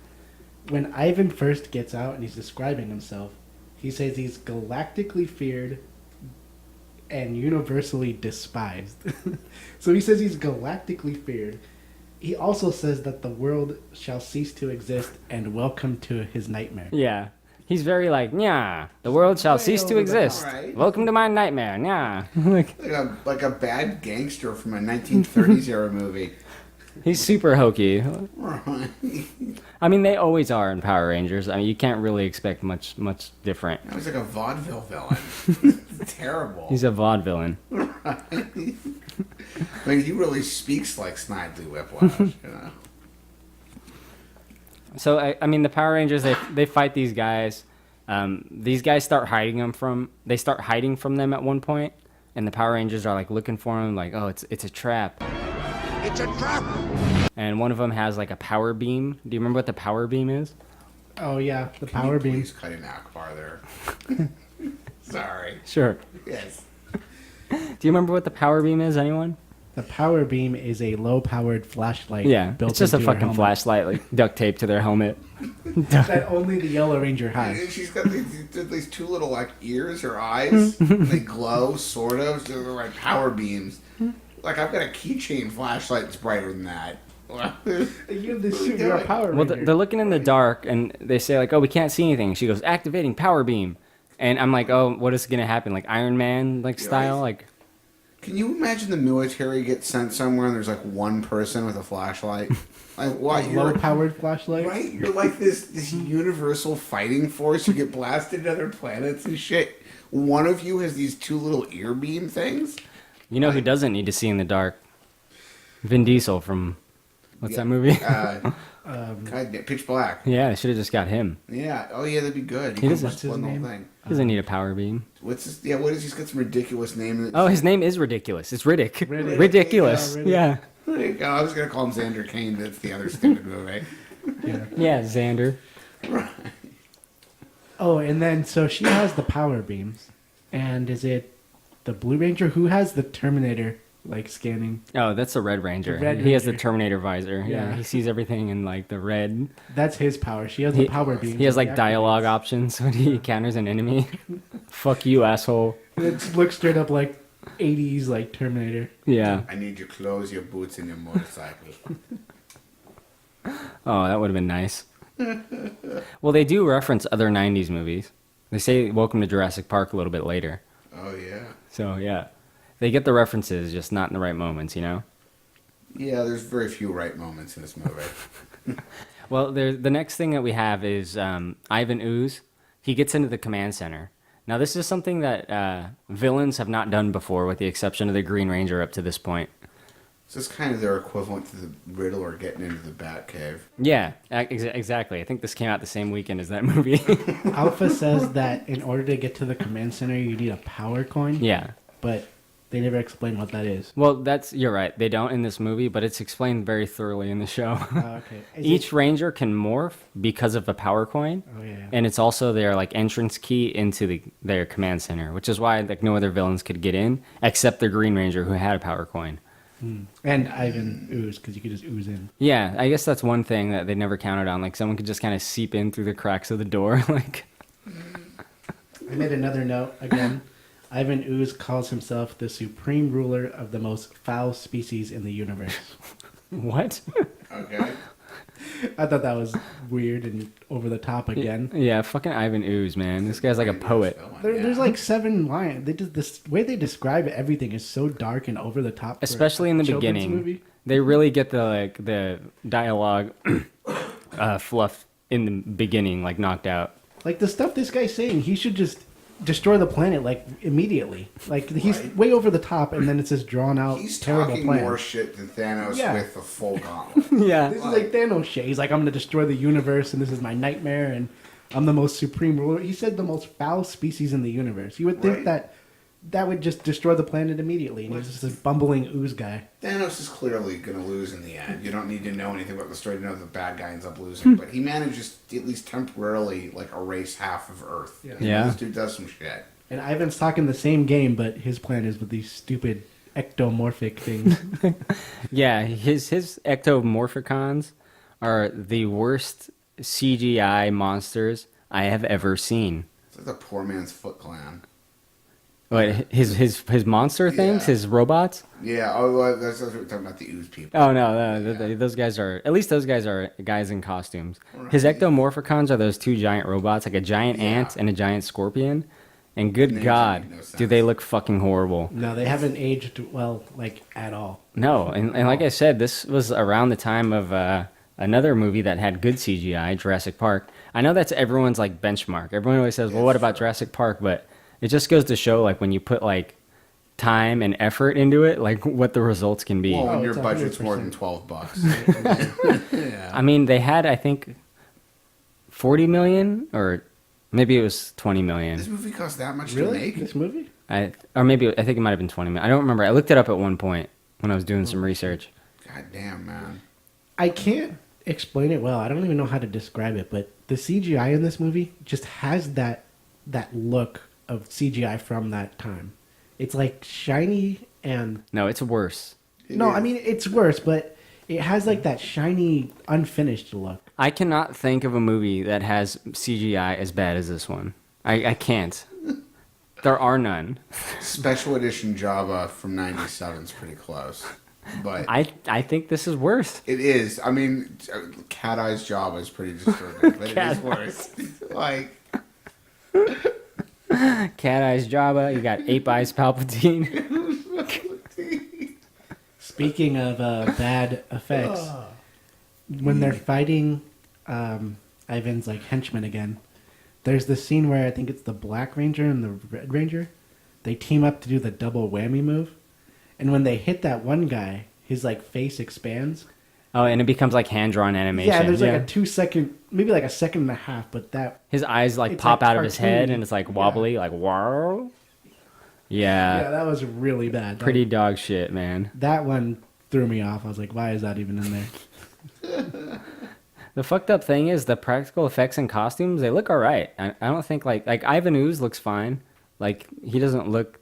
When Ivan first gets out and he's describing himself, he says he's galactically feared and universally despised. So he says he's galactically feared. He also says that the world shall cease to exist and welcome to his nightmare. Yeah. He's very like, yeah, the world shall cease to exist. Right. Welcome to my nightmare, yeah. like a bad gangster from a 1930s era movie. He's super hokey. Right. I mean, they always are in Power Rangers. I mean, you can't really expect much different. That was like a vaudeville villain. Terrible. He's a vaudevillain. Right. I mean, he really speaks like Snidely Whiplash, you know. So I mean, the Power Rangers they fight these guys. These guys start hiding from them at one point, and the Power Rangers are like looking for them, like, oh, it's a trap. It's a trap! And one of them has like a power beam. Do you remember what the power beam is? Oh yeah, the power beam. Please cut an Akbar there. Sorry. Sure. Yes. Do you remember what the power beam is, anyone? The power beam is a low-powered flashlight. Yeah, built it's just a into your fucking helmet flashlight, like duct tape to their helmet. that only the Yellow Ranger has. And she's got these two little like ears or eyes. They glow, sort of. So they're like power beams. Like I've got a keychain flashlight that's brighter than that. You have this suit. You're a Power Well, Ranger. they're looking in the dark, and they say like, "Oh, we can't see anything." She goes, "Activating power beam," and I'm like, "Oh, what is gonna happen? Like Iron Man like style?" Like, Can you imagine the military gets sent somewhere and there's like one person with a flashlight? Like what? A low-powered flashlight. Right? You're like this universal fighting force. You get blasted to other planets and shit. One of you has these two little ear beam things. You know who doesn't need to see in the dark? Vin Diesel from what's that movie? God, Pitch Black. Yeah, I should have just got him. Yeah. Oh yeah, that'd be good. He can doesn't- just run the whole thing. He doesn't need a power beam. What's his? Yeah. What is? He's got some ridiculous name. Oh, his name is ridiculous. It's Riddick. Riddick. Ridiculous. Yeah, Riddick. Yeah. There you go. I was gonna call him Xander Kane. That's the other stupid movie. Yeah, Xander. Oh, and then so she has the power beams, and is it the Blue Ranger who has the Terminator like scanning? Oh, that's the Red Ranger. The Red He has the Ranger. Terminator visor. Yeah. Yeah. He sees everything in like the red. That's his power. She has the power beams. He has that like he dialogue activates. options when he encounters an enemy. Fuck you, asshole. It looks straight up like 80s like Terminator. Yeah. I need your clothes, your boots, and your motorcycle. Oh, that would have been nice. Well, they do reference other 90s movies. They say Welcome to Jurassic Park a little bit later. Oh yeah. So, yeah. They get the references, just not in the right moments, you know? Yeah. There's very few right moments in this movie. Well, the next thing that we have is Ivan Ooze. He gets into the command center. Now, this is something that villains have not done before, with the exception of the Green Ranger up to this point. So it's kind of their equivalent to the Riddler getting into the Batcave. Yeah, exactly. I think this came out the same weekend as that movie. Alpha says that in order to get to the command center, you need a power coin. Yeah. But they never explain what that is. Well, you're right. They don't in this movie, but it's explained very thoroughly in the show. Okay. Is Each ranger can morph because of a power coin. Oh, yeah. And it's also their like entrance key into their command center, which is why like no other villains could get in except the Green Ranger who had a power coin. And Ivan Ooze, because you could just ooze in. Yeah, I guess that's one thing that they never counted on. Like someone could just kind of seep in through the cracks of the door. Like, I made another note again. Ivan Ooze calls himself the supreme ruler of the most foul species in the universe. what? Okay. I thought that was weird and over the top again. Yeah, fucking Ivan Ooze, man. This guy's like a poet. There's like 7 lines. They just this way they describe everything is so dark and over the top. for Especially a in the children's beginning. movie. They really get the dialogue fluff in the beginning like knocked out. Like the stuff this guy's saying, he should just destroy the planet like immediately. Like he's Right. way over the top, and then it's this drawn out He's terrible talking plan. more shit than Thanos Yeah. with the full gauntlet. Yeah. This is like Thanos shit. He's like, I'm gonna destroy the universe, and this is my nightmare, and I'm the most supreme ruler. He said the most foul species in the universe. You would think Right. that would just destroy the planet immediately, and he's just this bumbling ooze guy. Thanos is clearly going to lose in the end. You don't need to know anything about the story to know the bad guy ends up losing. But he manages to at least temporarily like erase half of Earth. Yeah. Yeah. This dude does some shit. And Ivan's talking the same game, but his plan is with these stupid ectomorphic things. Yeah, his ectomorphicons are the worst CGI monsters I have ever seen. It's like the poor man's Foot Clan. What his monster things, Yeah. his robots? Yeah, oh, well, that's what we're talking about, the Ooze people. Oh no, Yeah. those guys are at least those guys are guys in costumes. His ectomorphicons are those two giant robots, like a giant Yeah. ant and a giant scorpion. And good Names God, make no do sense. they look fucking horrible? No, they haven't aged well, like at all. No, and like I said, this was around the time of another movie that had good CGI, Jurassic Park. I know that's everyone's like benchmark. Everyone always says, "Well, what about Jurassic Park?" But it just goes to show, like when you put like time and effort into it, like what the results can be. Well, when Oh, your it's budget's more than 100%. $12. Yeah. I mean, they had I think 40 million, or maybe it was 20 million. This movie cost that much to Really? make? This movie? Or maybe I think it might have been 20 million. I don't remember. I looked it up at one point when I was doing some research. God damn, man. I can't explain it well. I don't even know how to describe it, but the CGI in this movie just has that look of CGI from that time. It's like shiny and No, it's worse. no, I mean it's worse, but it has like that shiny, unfinished look. I cannot think of a movie that has CGI as bad as this one. I can't. There are none. Special edition Java from 97 is pretty close. But I think this is worse. it is. I mean, Cat Eye's Java is pretty disturbing, but it Cat is worse. Like, Cat Eyes Jabba, you got Ape Eyes Palpatine. Speaking of bad effects, when they're fighting Ivan's like henchmen again, there's this scene where I think it's the Black Ranger and the Red Ranger. They team up to do the double whammy move, and when they hit that one guy, his like face expands. Oh, and it becomes like hand-drawn animation. Yeah, there's like a 2 second, maybe like a second and a half, but that his eyes like it's pop like out of his head, cartoony. and it's like wobbly, like wow. Yeah, yeah, that was really bad. pretty dog shit, man. That one threw me off. I was like, why is that even in there? The fucked up thing is the practical effects and costumes. They look all right. I don't think like Ivan Ooze looks fine. Like he doesn't look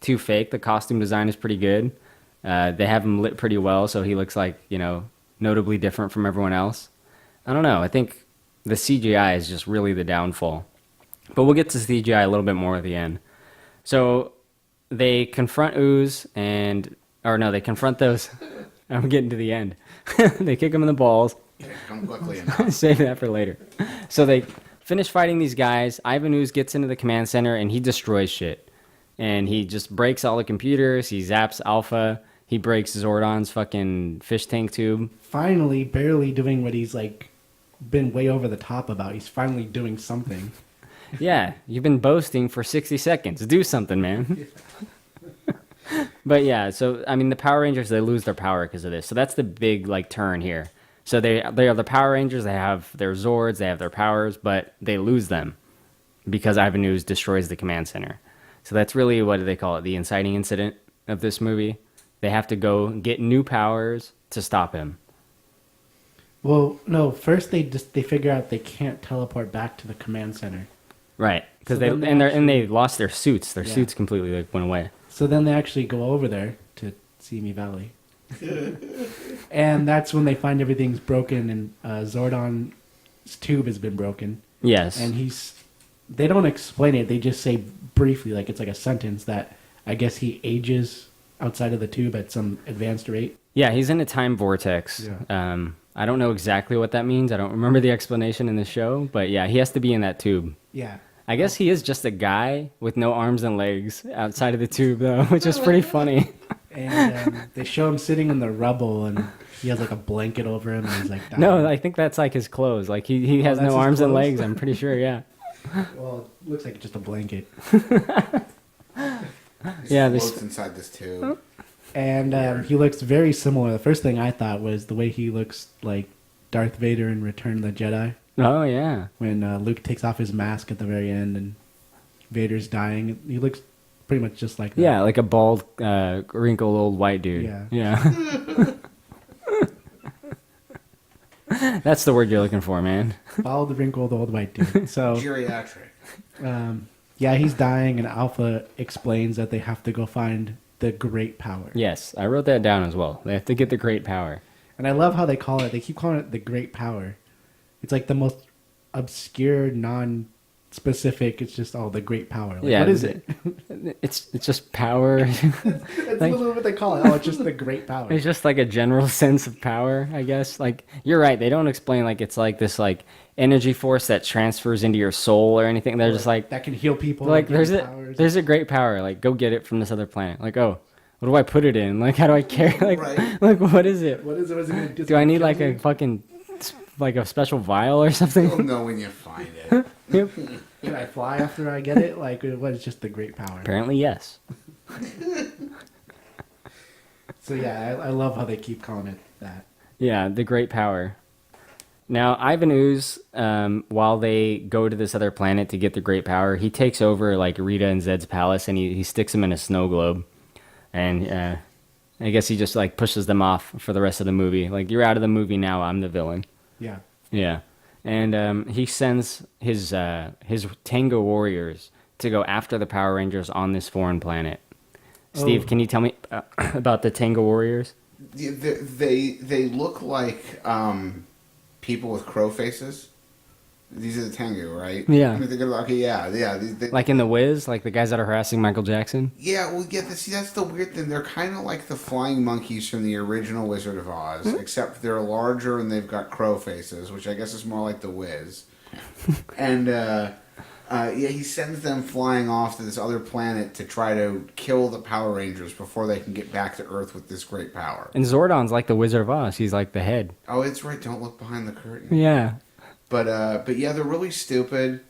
too fake. The costume design is pretty good. They have him lit pretty well, so he looks like, you know, notably different from everyone else. I don't know. I think the CGI is just really the downfall. But we'll get to CGI a little bit more at the end. So they confront Ooze they confront those. I'm getting to the end. They kick him in the balls. Okay, come quickly enough. Save that for later. So they finish fighting these guys. Ivan Ooze gets into the command center and he destroys shit. And he just breaks all the computers. He zaps Alpha. He breaks Zordon's fucking fish tank tube. Finally, barely doing what he's like been way over the top about. He's finally doing something. Yeah, you've been boasting for 60 seconds. Do something, man. But yeah, so I mean the Power Rangers, they lose their power because of this. So that's the big like turn here. So they are the Power Rangers, they have their Zords, they have their powers, but they lose them because Ivan Ooze destroys the command center. So that's really, what do they call it, the inciting incident of this movie. They have to go get new powers to stop him. Well, no. First, they figure out they can't teleport back to the command center. Right, because So they lost their suits. Their suits completely like went away. So then they actually go over there to Simi Valley. And that's when they find everything's broken and Zordon's tube has been broken. Yes. And they don't explain it. They just say briefly, like it's like a sentence that I guess he ages outside of the tube at some advanced rate. Yeah, he's in a time vortex. Yeah. I don't know exactly what that means. I don't remember the explanation in the show, but yeah, he has to be in that tube. Yeah. I guess he is just a guy with no arms and legs outside of the tube, though, which is pretty funny. And they show him sitting in the rubble, and he has like a blanket over him, and he's like, dying. No, I think that's like his clothes. Like he has that's no his arms and clothes? legs. I'm pretty sure. Yeah. Well, it looks like just a blanket. Yeah, Floats inside this tube. And he looks very similar. The first thing I thought was the way he looks like Darth Vader in Return of the Jedi. Oh yeah. When Luke takes off his mask at the very end and Vader's dying. He looks pretty much just like that. Yeah, like a bald, wrinkled old white dude. Yeah. Yeah. That's the word you're looking for, man. Bald, wrinkled old white dude. So Geriatric. yeah, he's dying, and Alpha explains that they have to go find the Great Power. Yes, I wrote that down as well. They have to get the great power. And I love how they call it. They keep calling it the Great Power. It's like the most obscure, non-specific. It's just the Great Power. Like, Yeah, what is it? It's just power. That's literally what they call it. Oh, it's just the Great Power. It's just like a general sense of power, I guess. Like you're right. They don't explain like it's like this like energy force that transfers into your soul or anything. They're just like that can heal people. like give there's them a powers. there's a great power. Like go get it from this other planet. Like what do I put it in? Like how do I carry? Like Right. like what is it? What is it? What's it gonna do? Do I need like a fucking like a special vial or You'll something? know when you find it. Yep. Can I fly after I get it? Like, what is just the Great Power? Apparently yes. So yeah, I love how they keep calling it that. Yeah, the great power. Now, Ivan Ooze, while they go to this other planet to get the great power, he takes over like Rita and Zed's palace and he sticks them in a snow globe. And I guess he just like pushes them off for the rest of the movie. Like, you're out of the movie now, I'm the villain. Yeah. Yeah. And he sends his Tango warriors to go after the Power Rangers on this foreign planet. Steve, can you tell me about the Tango warriors? They look like people with crow faces. These are the Tengu, right? Yeah. I mean, yeah. Like in The Wiz? Like the guys that are harassing Michael Jackson? Yeah, well, see, that's the weird thing. They're kind of like the flying monkeys from the original Wizard of Oz, except they're larger and they've got crow faces, which I guess is more like the Wiz. And he sends them flying off to this other planet to try to kill the Power Rangers before they can get back to Earth with this great power. And Zordon's like the Wizard of Oz. He's like the head. Oh, it's right. Don't look behind the curtain. Yeah. But yeah, they're really stupid.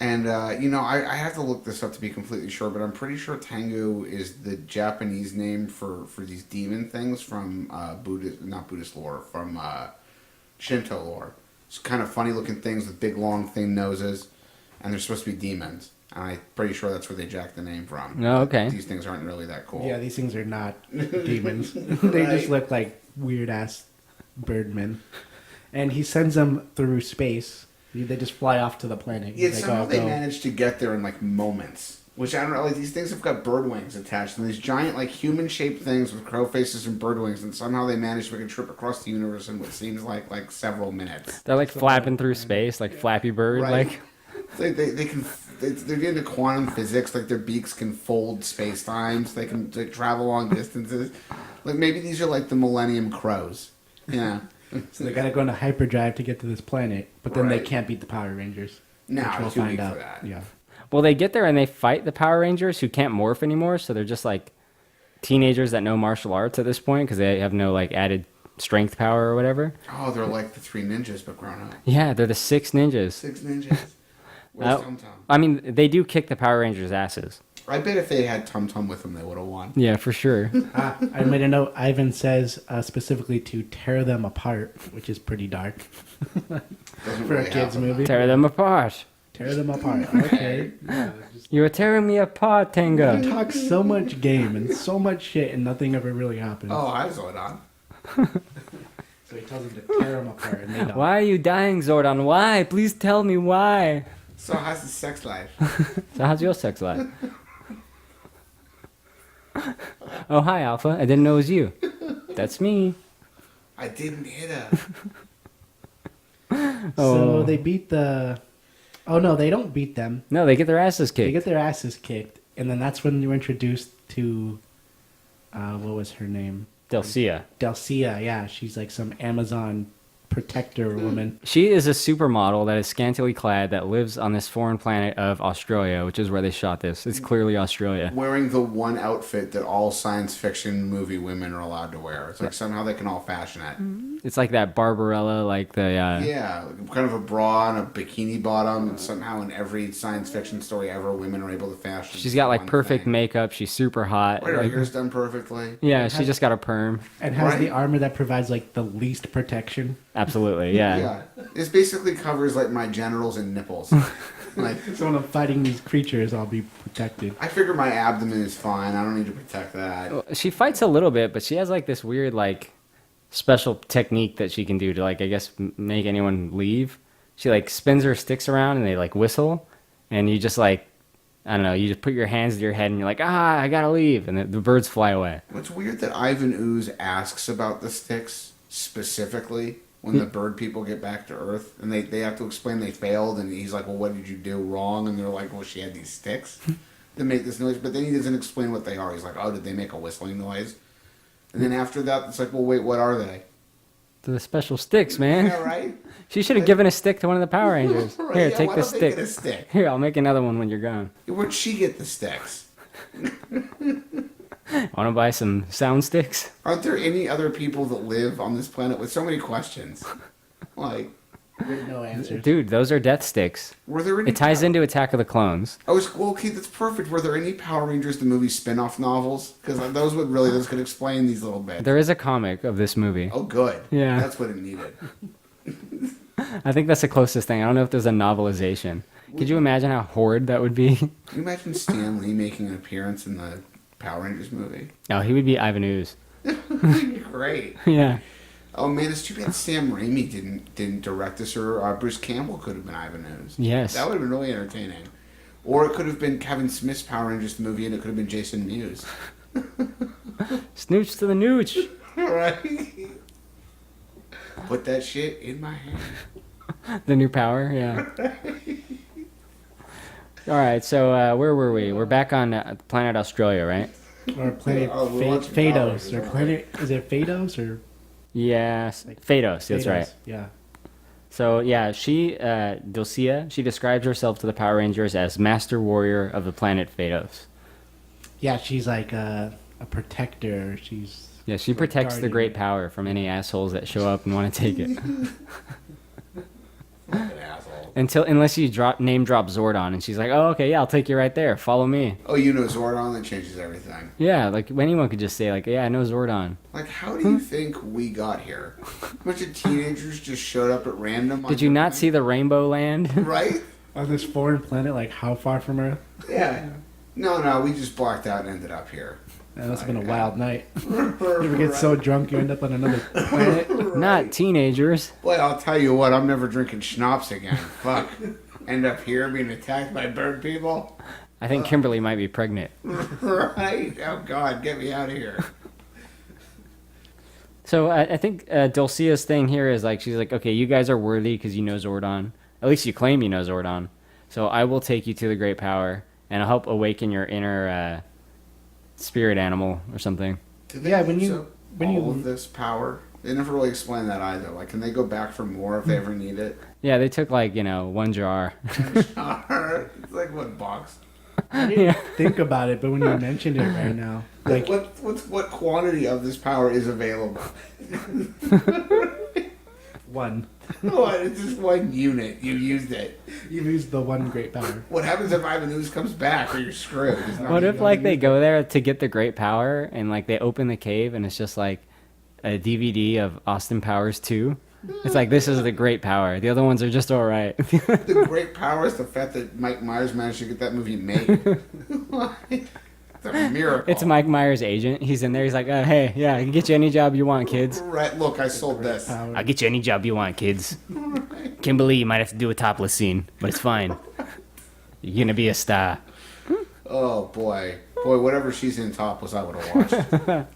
And, I have to look this up to be completely sure, but I'm pretty sure Tengu is the Japanese name for these demon things from not Buddhist lore, from Shinto lore. It's kind of funny looking things with big, long, thin noses, and they're supposed to be demons. And I'm pretty sure that's where they jacked the name from. Oh, okay. These things aren't really that cool. Yeah, these things are not demons. They just look like weird-ass birdmen. And he sends them through space. They just fly off to the planet. Yeah, He's like, somehow "Oh, they go." managed to get there in like moments. Which I don't know, like these things have got bird wings attached, and these giant like human shaped things with crow faces and bird wings, and somehow they managed to make a trip across the universe in what seems like several minutes. They're like flapping through space, like Flappy Bird. Right. Like They can they're into quantum physics, like their beaks can fold space times, they can travel long distances. Like maybe these are like the Millennium Crows. Yeah. So they gotta go into hyperdrive to get to this planet, but then they Right. can't beat the Power Rangers. No, which we'll too find weak out. for that. Yeah. Well, they get there and they fight the Power Rangers who can't morph anymore, so they're just like teenagers that know martial arts at this point because they have no like added strength power or whatever. Oh, they're like the 3 ninjas but grown up. Yeah, they're the 6 ninjas. 6 ninjas. Where's Tum Tum? I mean, they do kick the Power Rangers' asses. I bet if they had Tum Tum with them, they would have won. Yeah, for sure. I made a note. Ivan says specifically to tear them apart, which is pretty dark Doesn't for a really kids happen, movie. Tear them apart. Tear them apart. Okay. Yeah, You are tearing me apart, he Tenga. talks so much game and so much shit, and nothing ever really happens. Oh, I was on. So he tells them to tear them apart, and they don't. Why are you dying, Zordon? Why? Please tell me why. So how's the sex life? So how's your sex life? Oh, hi, Alpha. I didn't know it was you. That's me. I didn't hit her. Oh. So they beat the. Oh no, they don't beat them. No, they get their asses They kicked. get their asses kicked, and then that's when you're introduced to. What was her name? Delcia. Delcia. Yeah, she's like some Amazon protector woman. She is a supermodel that is scantily clad that lives on this foreign planet of Australia, which is where they shot this. It's clearly Australia. Wearing the one outfit that all science fiction movie women are allowed to wear. It's like somehow they can all fashion it. It's like that Barbarella, like the Yeah, kind of a bra and a bikini bottom, and somehow in every science fiction story ever, women are able to fashion. she's got like one perfect thing. makeup. She's super hot. Right, her Like, hair's done perfectly. yeah, she just got a perm. And has the Right. armor that provides like the least protection. Absolutely, yeah. Yeah, this basically covers like my genitals and nipples. Like, So when I'm fighting these creatures, I'll be protected. I figure my abdomen is fine. I don't need to protect that. She fights a little bit, but she has like this weird like special technique that she can do to like I guess make anyone leave. She like spins her sticks around and they like whistle, and you just like I don't know, you just put your hands to your head and you're like I gotta leave, and the birds fly away. It's weird that Ivan Ooze asks about the sticks specifically when the bird people get back to Earth, and they have to explain they failed, and he's like, well, what did you do wrong? And they're like, well, she had these sticks that make this noise, but then he doesn't explain what they are. He's like, oh, did they make a whistling noise? And then after that, it's like, well, wait, what are they? The special sticks, man. Yeah, right? She should have given a stick to one of the Power Rangers. Right, Here, yeah, take why this don't they stick. get a stick? Here, I'll make another one when you're gone. Where'd she get the sticks? Want to buy some sound sticks? Aren't there any other people that live on this planet with so many questions? Like, With no answers. Dude, those are death sticks. were there any... It ties into Attack of the Clones. Well, okay, that's perfect. Were there any Power Rangers the movie spin-off novels? Because those could explain these little bits. There is a comic of this movie. Oh, good. Yeah. That's what it needed. I think that's the closest thing. I don't know if there's a novelization. Could you imagine how horrid that would be? Can you imagine Stan Lee making an appearance in the Power Rangers movie? Oh, he would be Ivan Ooze. Great. Yeah. Oh man, it's too bad Sam Raimi didn't direct this, or Bruce Campbell could have been Ivan Ooze. Yes. That would have been really entertaining. Or it could have been Kevin Smith's Power Rangers the movie, and it could have been Jason Mewes. Snooch to the nooch. Right? Put that shit in my hand. The new power, yeah. All right, so where were we? We're back on planet Australia, right? Or planet Oh, we're watching Power Phaedos. Rangers, Or aren't planet, is it Phaedos or Yes. Phaedos, that's Phaedos? right. Yeah. So yeah, Dulcia, she describes herself to the Power Rangers as Master Warrior of the planet Phaedos. Yeah, she's like a protector. Yeah, she protects the great power from any assholes that show up and want to take it. Fucking asshole. Unless you name drop Zordon, and she's like, "Oh, okay, yeah, I'll take you right there. Follow me." Oh, you know Zordon, that changes everything. Yeah, like anyone could just say, like, "Yeah, I know Zordon." Like, how do you think we got here? A bunch of teenagers just showed up at random. Did you not see the Rainbow Land? Right? On this foreign planet, like how far from Earth? Yeah. No, we just blacked out and ended up here. That must have been a wild night. You ever get so drunk you end up on another planet? Not teenagers. Boy, I'll tell you what, I'm never drinking schnapps again. Fuck. End up here being attacked by bird people? I think Kimberly might be pregnant. Right? Oh, God, get me out of here. So I think Dulcia's thing here is like, she's like, okay, you guys are worthy because you know Zordon. At least you claim you know Zordon. So I will take you to the great power, and I'll help awaken your inner spirit animal or something. Yeah, when you all of this power, they never really explain that either. Like, can they go back for more if they ever need it? Yeah, they took like, one jar. It's like what box? I didn't think about it, but when you mentioned it right now, like what quantity of this power is available? one. What? It's just one unit. You used it. You used the one great power. What happens if Ivan Ooze comes back or you're screwed? It's not What if even- like they go there to get the great power and like they open the cave and it's just like a DVD of Austin Powers 2? It's like, this is the great power. The other ones are just all right. The great power is the fact that Mike Myers managed to get that movie made. It's a miracle. It's Mike Myers' agent. He's in there. He's like, hey, yeah, I can get you any job you want, kids. Right, look, I sold this. I'll get you any job you want, kids. Kimberly, you might have to do a topless scene, but it's fine. You're going to be a star. Oh, boy. Boy, whatever she's in topless, I would have watched.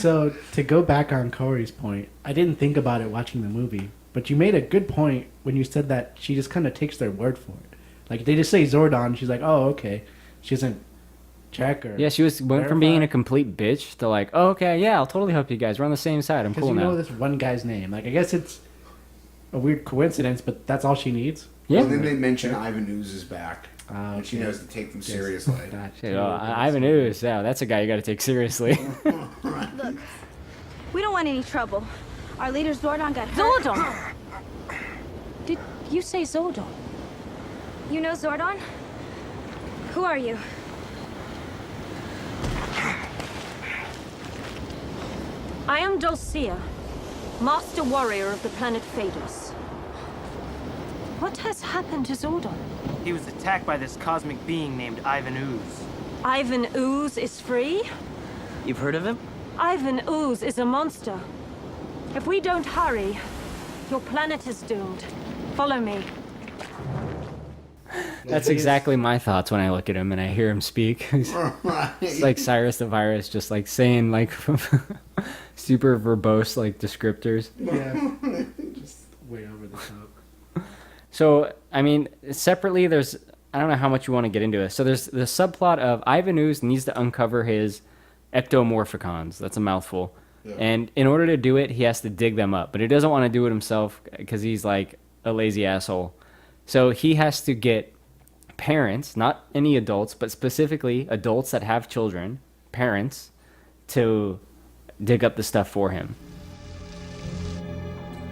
So, to go back on Corey's point, I didn't think about it watching the movie, but you made a good point when you said that she just kind of takes their word for it. Like, they just say Zordon, she's like, oh, okay. She doesn't check or Yeah, she went from being a complete bitch to like, oh, okay, yeah, I'll totally help you guys. We're on the same side. I'm because cool you now. know this one guy's name. Like, I guess it's a weird coincidence, but that's all she needs. Yeah. And then they mention Ivan Ooze is back. And she Okay. knows to take them seriously. Shit, Ivan Ooze, yeah, that's a guy you got to take seriously. Look, we don't want any trouble. Our leader Zordon got hurt. Zordon! Did you say Zordon? You know Zordon? Who are you? I am Dulcia, Master Warrior of the planet Phaedos. What has happened to Zordon? He was attacked by this cosmic being named Ivan Ooze. Ivan Ooze is free? You've heard of him? Ivan Ooze is a monster. If we don't hurry, your planet is doomed. Follow me. That's exactly my thoughts when I look at him and I hear him speak. It's like Cyrus the Virus, just like saying like super verbose like descriptors. Yeah. Just way over the top. So, I mean, separately, I don't know how much you want to get into it. So there's the subplot of Ivan Ooze needs to uncover his ectomorphicons. That's a mouthful. Yeah. And in order to do it, he has to dig them up. But he doesn't want to do it himself because he's like a lazy asshole. So he has to get parents, not any adults, but specifically adults that have children, parents, to dig up the stuff for him.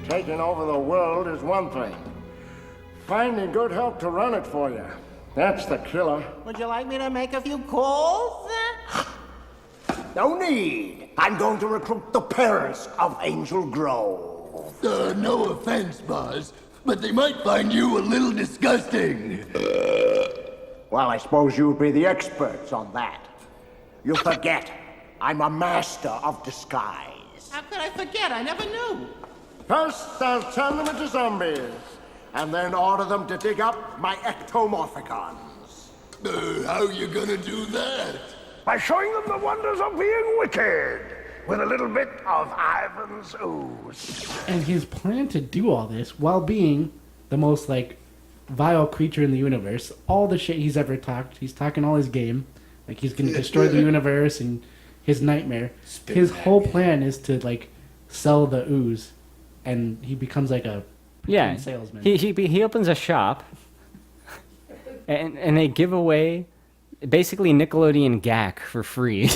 Taking over the world is one thing. Finding good help to run it for you, that's the killer. Would you like me to make a few calls? No need. I'm going to recruit the parents of Angel Grove. No offense, Buzz, but they might find you a little disgusting. Well, I suppose you'd be the experts on that. You forget, I'm a master of disguise. How could I forget? I never knew. First, I'll turn them into zombies, and then order them to dig up my ectomorphicons. How you gonna do that? By showing them the wonders of being wicked, with a little bit of Ivan's ooze. And his plan to do all this while being the most like vile creature in the universe, all the shit he's ever talked, he's talking all his game, like he's gonna destroy the universe and his nightmare. His whole plan is to like sell the ooze, and he becomes like a Yeah, salesman. he opens a shop, and they give away basically Nickelodeon gack for free.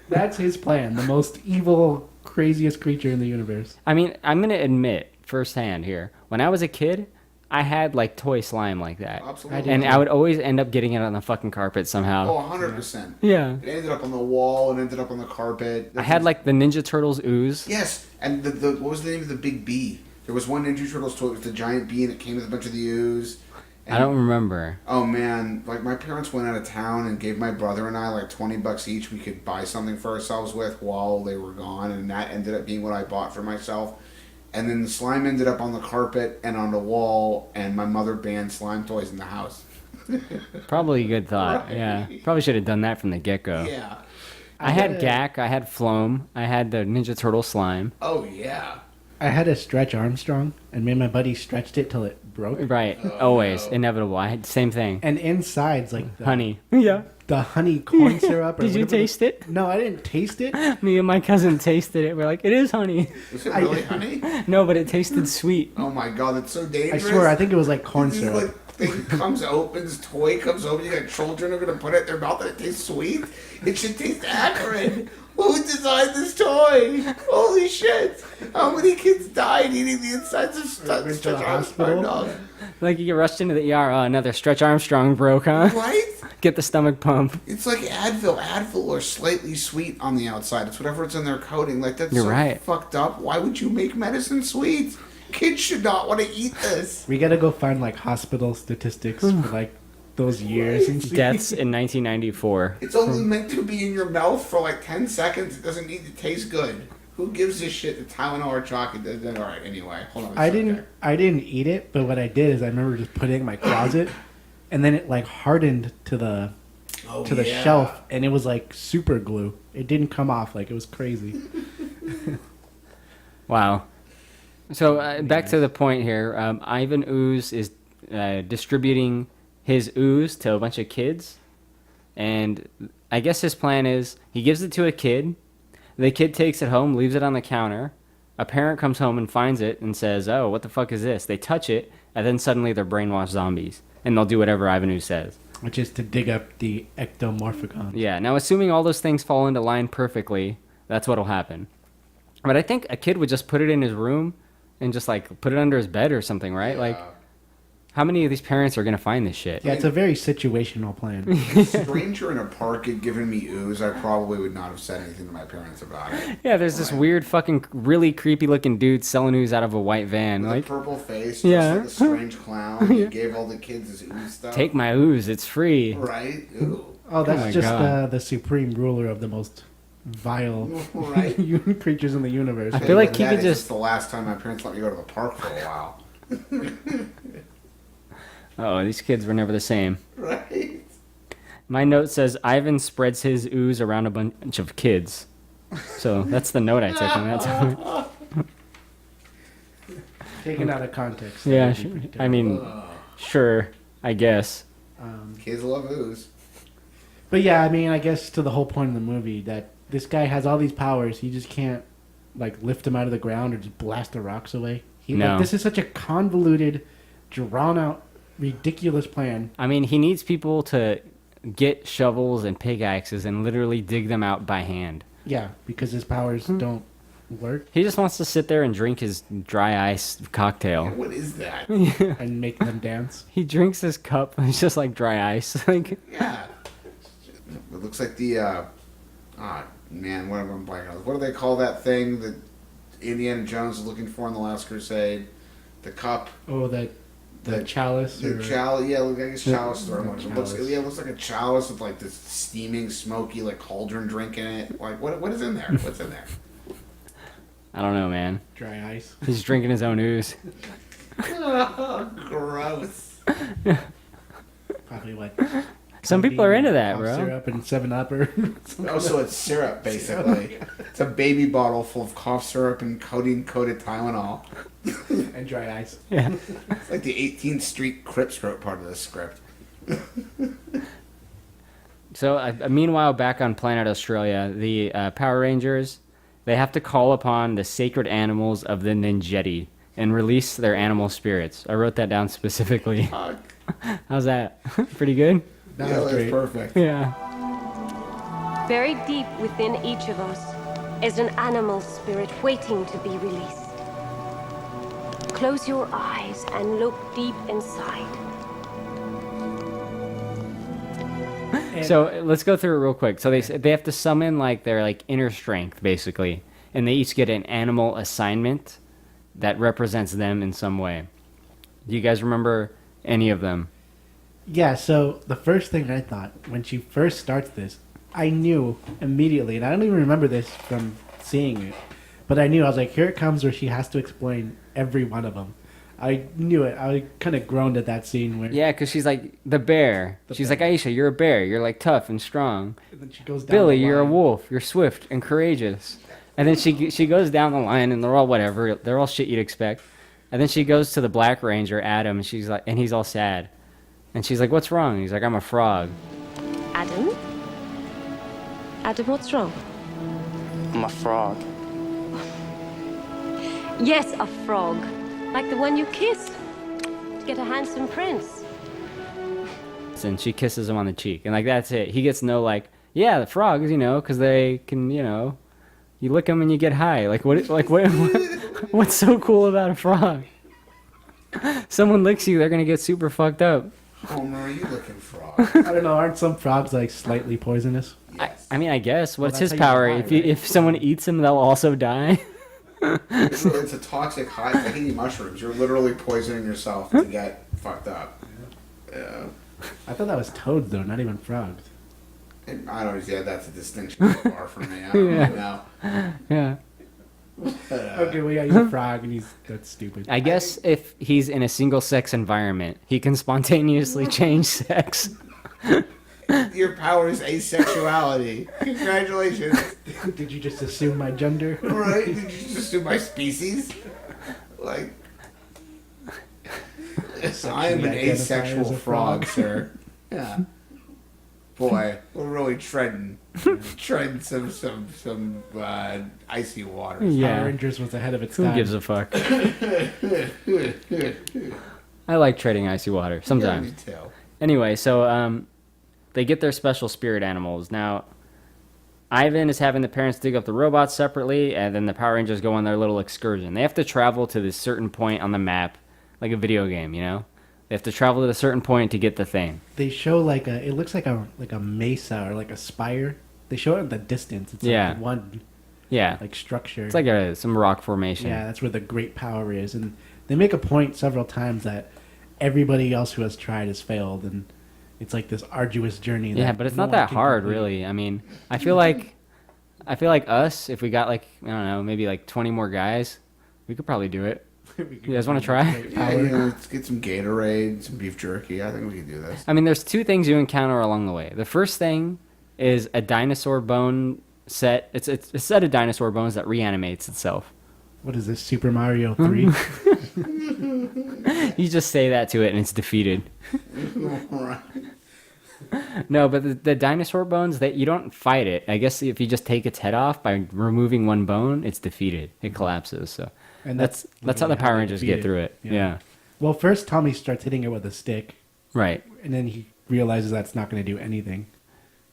That's his plan. The most evil, craziest creature in the universe. I mean, I'm gonna admit firsthand here. When I was a kid, I had like toy slime like that, Absolutely. and I would always end up getting it on the fucking carpet somehow. Oh, 100%. Yeah. It ended up on the wall. It ended up on the carpet. I had like the Ninja Turtles ooze. Yes, and the what was the name of the big bee? There was one Ninja Turtles toy with the giant bee, and it came with a bunch of the ooze. I don't remember. Oh man, like my parents went out of town and gave my brother and I like $20 each. We could buy something for ourselves with while they were gone, and that ended up being what I bought for myself. And then the slime ended up on the carpet and on the wall, and my mother banned slime toys in the house. Probably a good thought. Right. Yeah, probably should have done that from the get go. Yeah. I had gack. I had Floam. I had the Ninja Turtle slime. Oh yeah. I had a Stretch Armstrong, and me and my buddy stretched it till it broke. Right, always inevitable. I had the same thing. And inside's like the Honey. Yeah. the honey corn syrup. Or Did you whatever taste it? No, I didn't taste it. Me and my cousin tasted it. We're like, it is honey. Was it really honey? No, but it tasted sweet. Oh my god, that's so I dangerous. swear, I think it was like corn This syrup. like thing comes open, this toy comes open, you got children who are gonna put it in their mouth and it tastes sweet. It should taste acrid. Who designed this toy? Holy shit! How many kids died eating the insides of Went to the Stretch hospital. Armstrong? Like you get rushed into the ER. Oh, another Stretch Armstrong broke, huh? Right? Get the stomach pump. It's like Advil. Advil are slightly sweet on the outside. It's whatever it's in their coating. Like that's You're so right. fucked up. Why would you make medicine sweet? Kids should not want to eat this. We gotta go find like hospital statistics for like those years and see. Deaths in 1994. It's only meant to be in your mouth for like 10 seconds. It doesn't need to taste good. Who gives a shit? The Tylenol or chocolate? All right. Anyway, hold on. I didn't eat it, but what I did is I remember just putting it in my closet, and then it like hardened to the yeah. shelf, and it was like super glue. It didn't come off. Like it was crazy. Wow. So back to the point here. Ivan Ooze is distributing his ooze to a bunch of kids, and I guess his plan is he gives it to a kid. The kid takes it home, leaves it on the counter. A parent comes home and finds it and says, "Oh, what the fuck is this?" They touch it, and then suddenly they're brainwashed zombies, and they'll do whatever Ivan Ooze says. Which is to dig up the ectomorphicon. Yeah. Now, assuming all those things fall into line perfectly, that's what'll happen. But I think a kid would just put it in his room and just like put it under his bed or something, right? Yeah. Like, how many of these parents are gonna find this shit? Yeah, it's a very situational plan. If a stranger in a park had given me ooze, I probably would not have said anything to my parents about it. Yeah, there's this weird fucking really creepy looking dude selling ooze out of a white van. With Like, a purple face, just Yeah. like a strange clown. He gave all the kids his ooze stuff. take my ooze, it's free. Right? Ooh. Oh, that's my just God. the supreme ruler of the most vile Right? creatures in the universe. I feel like he That could is just. the last time my parents let me go to the park for a while. Oh, these kids were never the same. Right? My note says Ivan spreads his ooze around a bunch of kids. So that's the note I took on that time. Taken out of context. Yeah, That'd be sure. pretty I terrible. mean, sure, I guess. Kids love ooze. But yeah, I mean, I guess to the whole point of the movie that this guy has all these powers, he just can't like lift them out of the ground or just blast the rocks away. No. This is such a convoluted, drawn out, ridiculous plan. I mean, he needs people to get shovels and pickaxes and literally dig them out by hand. Yeah, because his powers don't work He just wants to sit there and drink his dry ice cocktail. What is that? and make them dance. He drinks his cup and it's just like dry ice. Like, Yeah. It looks like the, man, what am I blanking on? What do they call that thing that Indiana Jones is looking for in the Last Crusade? The cup. Oh, the chalice. The or, chalice, yeah, I guess chalice. Or what it looks, chalice. yeah, it looks like a chalice with like this steaming, smoky, like cauldron drink in it. Like, what is in there? What's in there? I don't know, man. Dry ice. He's drinking his own ooze. Gross. Probably what? Some people are into that, cough bro. Syrup and 7-Up or Oh, so it's syrup, basically. It's a baby bottle full of cough syrup and coated Tylenol. and dry ice. Yeah. It's like the 18th Street Crips wrote part of the script. So, meanwhile, back on planet Australia, the Power Rangers, they have to call upon the sacred animals of the Ninjetti and release their animal spirits. I wrote that down specifically. Fuck. How's that? Pretty good? That Yeah, was that's great. perfect. Yeah. Very deep within each of us is an animal spirit waiting to be released. Close your eyes and look deep inside. So let's go through it real quick. So they have to summon like their like inner strength basically, and they each get an animal assignment that represents them in some way. Do you guys remember any of them? Yeah, so the first thing I thought when she first starts this, I knew immediately, and I don't even remember this from seeing it, but I knew, I was like, here it comes where she has to explain every one of them. I knew it. I kind of groaned at that scene where... Yeah, because she's like the bear. She's like, Aisha, you're a bear. You're like tough and strong. And then she goes down Billy, the you're a line. wolf. You're swift and courageous. And then she goes down the line, and they're all whatever. They're all shit you'd expect. And then she goes to the Black Ranger, Adam, and she's like, and he's all sad. And she's like, "What's wrong?" He's like, "I'm a frog." Adam? Adam, what's wrong? I'm a frog. Yes, a frog. Like the one you kissed. To get a handsome prince. And she kisses him on the cheek, and like that's it. He gets no like, yeah, the frogs, you know, because they can, you know, you lick them and you get high. Like what? What's so cool about a frog? Someone licks you, they're gonna get super fucked up. Homer, are you looking frog? I don't know, aren't some frogs like slightly poisonous? I mean, I guess. What's that's his how you power? die, If right? if someone eats him, they'll also die. It's a toxic high. It's like eating mushrooms. You're literally poisoning yourself to get fucked up. Yeah. I thought that was toads though, not even frogs. And I don't. Yeah, that's a distinction far from me. I don't really know. Yeah. Okay, well yeah, he's a frog and that's stupid. I guess if he's in a single-sex environment, he can spontaneously change sex. Your power is asexuality. Congratulations. Did you just assume my gender? Right? Did you just assume my species? Like, I am an identify asexual as a frog, frog. sir. Yeah. Boy, we're really treading some icy waters. Yeah. Power Rangers was ahead of its Who time. gives a fuck? I like treading icy water sometimes. Yeah, me too. Anyway, so they get their special spirit animals. Now, Ivan is having the parents dig up the robots separately, and then the Power Rangers go on their little excursion. They have to travel to this certain point on the map, like a video game, you know? They have to travel to a certain point to get the thing. They show like it looks like a mesa or like a spire. They show it in the distance. It's Yeah. like one Yeah. like structure. It's like some rock formation. Yeah, that's where the great power is. And they make a point several times that everybody else who has tried has failed, and it's like this arduous journey. Yeah, that but it's no not one that can hard, complete. really. I mean, I feel like us, if we got like, I don't know, maybe like 20 more guys, we could probably do it. You guys want to try? Yeah, you know, let's get some Gatorade, some beef jerky. I think we can do this. I mean, there's two things you encounter along the way. The first thing is a dinosaur bone set. It's a set of dinosaur bones that reanimates itself. What is this, Super Mario 3? You just say that to it and it's defeated. Right. No, but the dinosaur bones, that you don't fight it. I guess if you just take its head off by removing one bone, it's defeated. It collapses. So And that's how the literally Power they Rangers defeat get it. through it. Yeah. Well, first Tommy starts hitting it with a stick, Right. and then he realizes that's not going to do anything.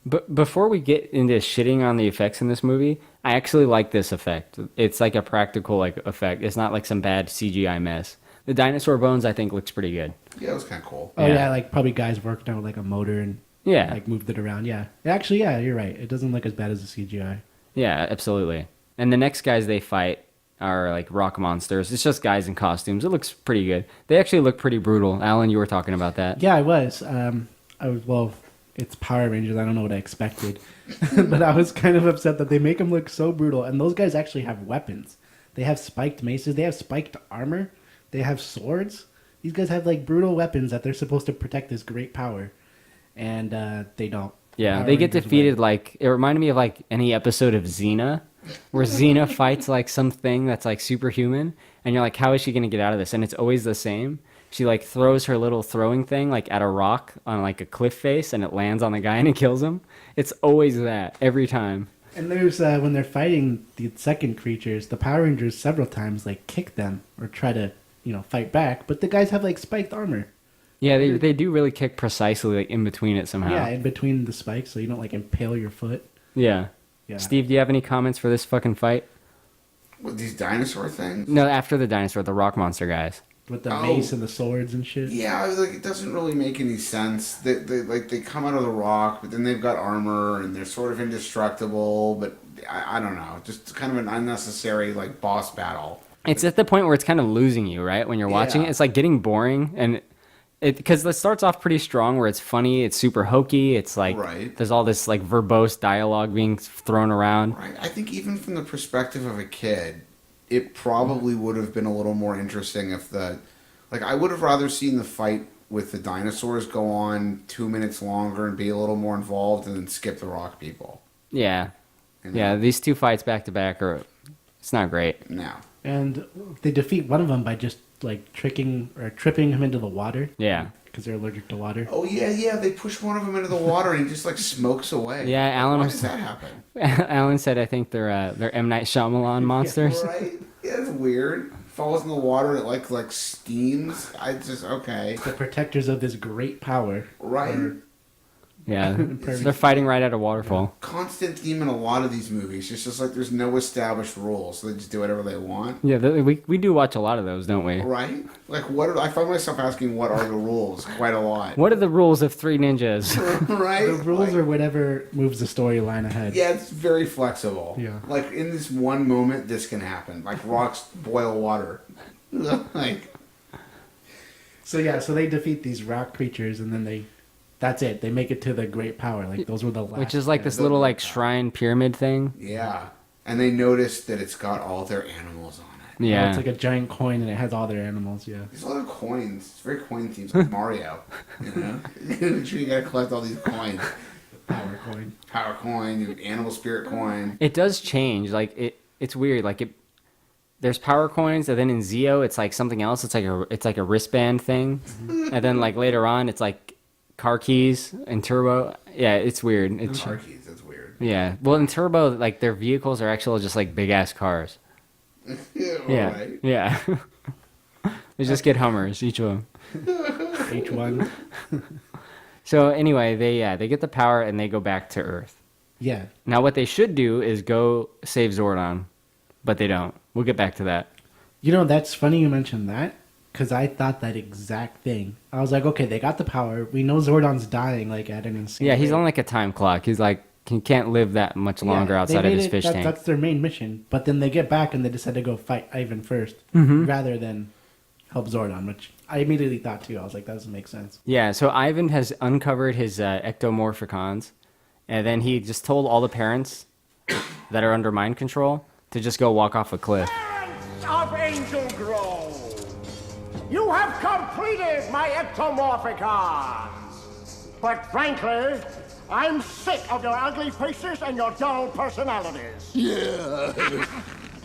But before we get into shitting on the effects in this movie, I actually like this effect. It's like a practical like effect. It's not like some bad CGI mess. The dinosaur bones, I think, looks pretty good. Yeah, it was kind of cool. Oh Yeah. yeah, like probably guys worked on like a motor and Yeah. like moved it around. Yeah, actually, yeah, you're right. It doesn't look as bad as the CGI. Yeah, absolutely. And the next guys they fight are like rock monsters. It's just guys in costumes. It looks pretty good. They actually look pretty brutal. Alan, you were talking about that. Yeah, I was. Well, it's Power Rangers. I don't know what I expected, but I was kind of upset that they make them look so brutal. And those guys actually have weapons. They have spiked maces. They have spiked armor. They have swords. These guys have like brutal weapons that they're supposed to protect this great power, and they don't. Yeah, Power they get Rangers defeated win. like it reminded me of like any episode of Xena, where Xena fights like something that's like superhuman, and you're like, how is she gonna get out of this? And it's always the same. She like throws her little throwing thing like at a rock on like a cliff face, and it lands on the guy and it kills him. It's always that every time. And there's when they're fighting the second creatures, the Power Rangers several times like kick them or try to fight back, but the guys have like spiked armor. Yeah, they do really kick precisely like in between it somehow. Yeah, in between the spikes, so you don't like impale your foot. Yeah. Yeah. Steve, do you have any comments for this fucking fight? With these dinosaur things? No, after the dinosaur, the rock monster guys. With the mace and the swords and shit. Yeah, like it doesn't really make any sense. They come out of the rock, but then they've got armor and they're sort of indestructible. But I don't know, just kind of an unnecessary like boss battle. It's at the point where it's kind of losing you, right? When you're watching it, it's like getting boring, and because it starts off pretty strong, where it's funny, it's super hokey, it's like there's all this like verbose dialogue being thrown around. Right. I think even from the perspective of a kid, it probably would have been a little more interesting if I would have rather seen the fight with the dinosaurs go on 2 minutes longer and be a little more involved and then skip the rock people. Yeah. Yeah, these two fights back to back it's not great. No. And they defeat one of them by just like tripping him into the water. Yeah. Because they're allergic to water. Oh yeah, they push one of them into the water and he just like smokes away. Yeah, Alan. Why does that happen? Alan said, "I think they're M. Night Shyamalan monsters." Yeah, right? Yeah, it's weird. Falls in the water and it like steams. Okay. The protectors of this great power. Right. Yeah, they're fighting right at a waterfall. Constant theme in a lot of these movies. It's just like there's no established rules, so they just do whatever they want. Yeah, we do watch a lot of those, don't we? Right? Like, I find myself asking, what are the rules? Quite a lot. What are the rules of Three Ninjas? Right? The rules are whatever moves the storyline ahead. Yeah, it's very flexible. Yeah. Like, in this one moment, this can happen. Like, rocks boil water. Like... So they defeat these rock creatures, and then that's it. They make it to the great power. Like, those were the last. Which is like this little like shrine pyramid thing. Yeah. And they notice that it's got all their animals on it. Yeah. It's like a giant coin, and it has all their animals, yeah. There's a lot of coins. It's very coin themed, like Mario. You know? You gotta collect all these coins. Power coin, animal spirit coin. It does change. Like, it's weird. Like, there's power coins, and then in Zeo, it's like something else. It's like a wristband thing. And then, like, later on, it's like car keys in Turbo. Yeah, it's weird. Car keys, that's weird. Yeah. Well, in Turbo, like, their vehicles are actually just like big ass cars. Yeah. Right. Yeah. They just get Hummers, each of them. Each one. So anyway, they get the power and they go back to Earth. Yeah. Now what they should do is go save Zordon, but they don't. We'll get back to that. That's funny you mentioned that. Because I thought that exact thing. I was like, okay, they got the power. We know Zordon's dying, like, at an insane he's rate. on, like, a time clock. He's, like, he can't live that much longer outside of his fish tank. That's their main mission. But then they get back and they decide to go fight Ivan first. Mm-hmm. Rather than help Zordon, which I immediately thought, too. I was like, that doesn't make sense. Yeah, so Ivan has uncovered his ectomorphicons. And then he just told all the parents that are under mind control to just go walk off a cliff. Parents of Angel Grove! You have completed my ectomorphicons! But frankly, I'm sick of your ugly faces and your dull personalities. Yeah.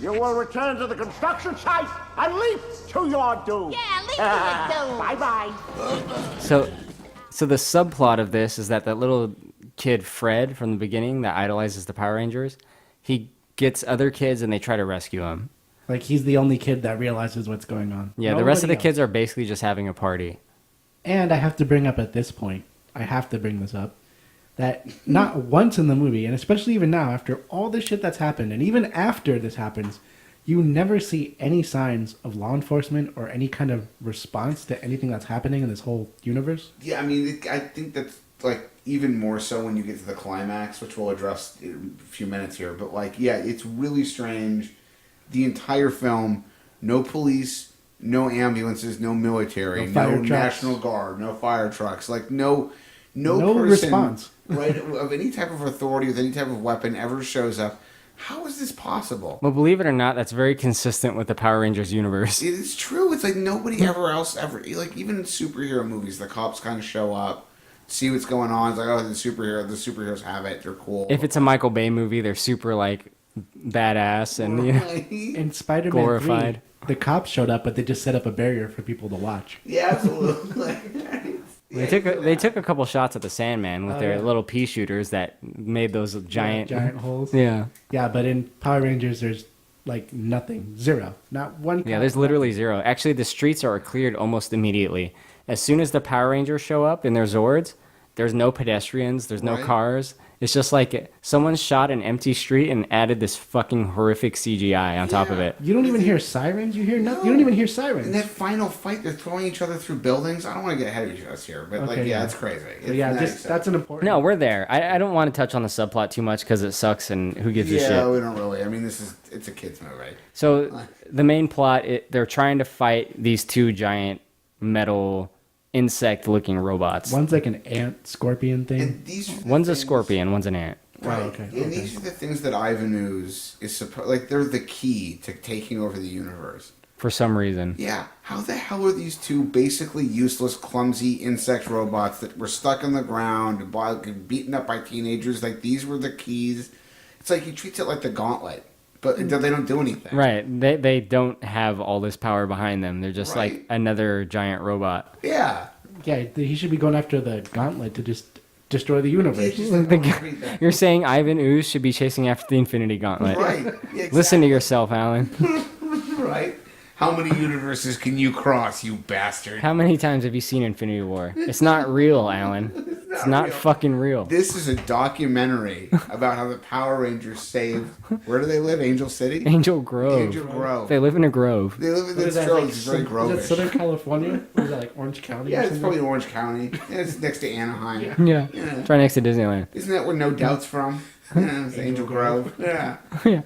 You will return to the construction site and leap to your doom. Yeah, leap to your doom. Bye-bye. So the subplot of this is that little kid, Fred, from the beginning, that idolizes the Power Rangers, he gets other kids and they try to rescue him. Like, he's the only kid that realizes what's going on. Yeah, the rest of the kids are basically just having a party. And I have to bring up at this point, that not once in the movie, and especially even now, after all this shit that's happened, and even after this happens, you never see any signs of law enforcement or any kind of response to anything that's happening in this whole universe. Yeah, I mean, I think that's, like, even more so when you get to the climax, which we'll address in a few minutes here. But, like, yeah, it's really strange. The entire film, no police, no ambulances, no military, no National Guard, no fire trucks. Like, no person, response. Right, of any type of authority with any type of weapon ever shows up. How is this possible? Well, believe it or not, that's very consistent with the Power Rangers universe. It is true. It's like nobody ever, like, even in superhero movies, the cops kind of show up, see what's going on. It's like, oh, the superheroes have it. They're cool. If it's a Michael Bay movie, they're super, like, badass and In Spider-Man glorified. 3, the cops showed up, but they just set up a barrier for people to watch. Yeah, absolutely. They took a couple shots at the Sandman with their little pea shooters that made those giant holes. Yeah. Yeah, but in Power Rangers, there's like nothing, zero, not one. Yeah, there's literally zero. Actually, the streets are cleared almost immediately. As soon as the Power Rangers show up in their Zords, there's no pedestrians, there's no cars. It's just like someone shot an empty street and added this fucking horrific CGI on top of it. You don't even hear sirens. You hear nothing. You don't even hear sirens. In that final fight, they're throwing each other through buildings. I don't want to get ahead of us here, but it's crazy. That's an important. No, we're there. I don't want to touch on the subplot too much because it sucks and who gives a shit. Yeah, we don't really. I mean, it's a kid's movie. So the main plot, they're trying to fight these two giant metal insect-looking robots. One's like an ant scorpion thing. And one's a scorpion, one's an ant. Right. Oh, okay. And these are the things that Ivan Ooze is supposed. Like they're the key to taking over the universe. For some reason. Yeah. How the hell are these two basically useless, clumsy insect robots that were stuck on the ground and beaten up by teenagers? Like these were the keys. It's like he treats it like the Gauntlet. But they don't do anything. Right. They don't have all this power behind them. They're just like another giant robot. Yeah. Yeah, he should be going after the Gauntlet to just destroy the universe. You're saying Ivan Ooze should be chasing after the Infinity Gauntlet. Right. Yeah, exactly. Listen to yourself, Alan. Right. How many universes can you cross, you bastard? How many times have you seen Infinity War? It's not real, Alan. It's not fucking real. This is a documentary about how the Power Rangers saved. Where do they live? Angel City? Angel Grove. Angel Grove. They live in a grove. They live in this grove. It's very grove. Is that Southern California? Or is that like Orange County? Yeah, it's probably Orange County. Yeah, it's next to Anaheim. Yeah. It's right next to Disneyland. Isn't that where No Doubt's from? Yeah, it's Angel Grove. Yeah. Yeah.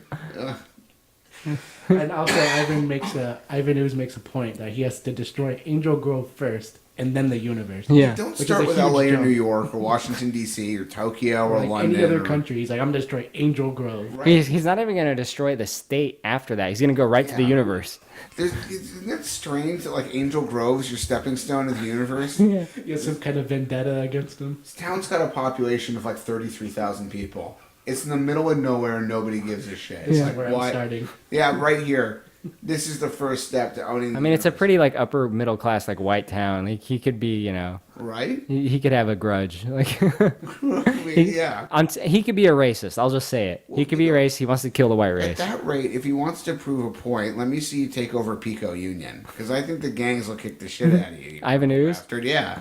And also, Ivan Ooze makes a point that he has to destroy Angel Grove first, and then the universe. Yeah. Don't start with LA or New York or Washington D.C. or Tokyo or like London. Any other country. He's like, I'm gonna destroy Angel Grove. Right. He's not even going to destroy the state after that. He's going to go right to the universe. Isn't that strange that like Angel Grove is your stepping stone to the universe? Yeah. He has some kind of vendetta against him. This town's got a population of like 33,000 people. It's in the middle of nowhere and nobody gives a shit. It's like, where why? I'm starting. Yeah, right here. This is the first step to owning. I mean, it's a pretty like upper middle class like white town. Like he could be, right. He could have a grudge. Like, yeah. He could be a racist. I'll just say it. Well, he could be a race. He wants to kill the white race. At that rate, if he wants to prove a point, let me see you take over Pico Union because I think the gangs will kick the shit out of you. Ivan Ooze. Yeah.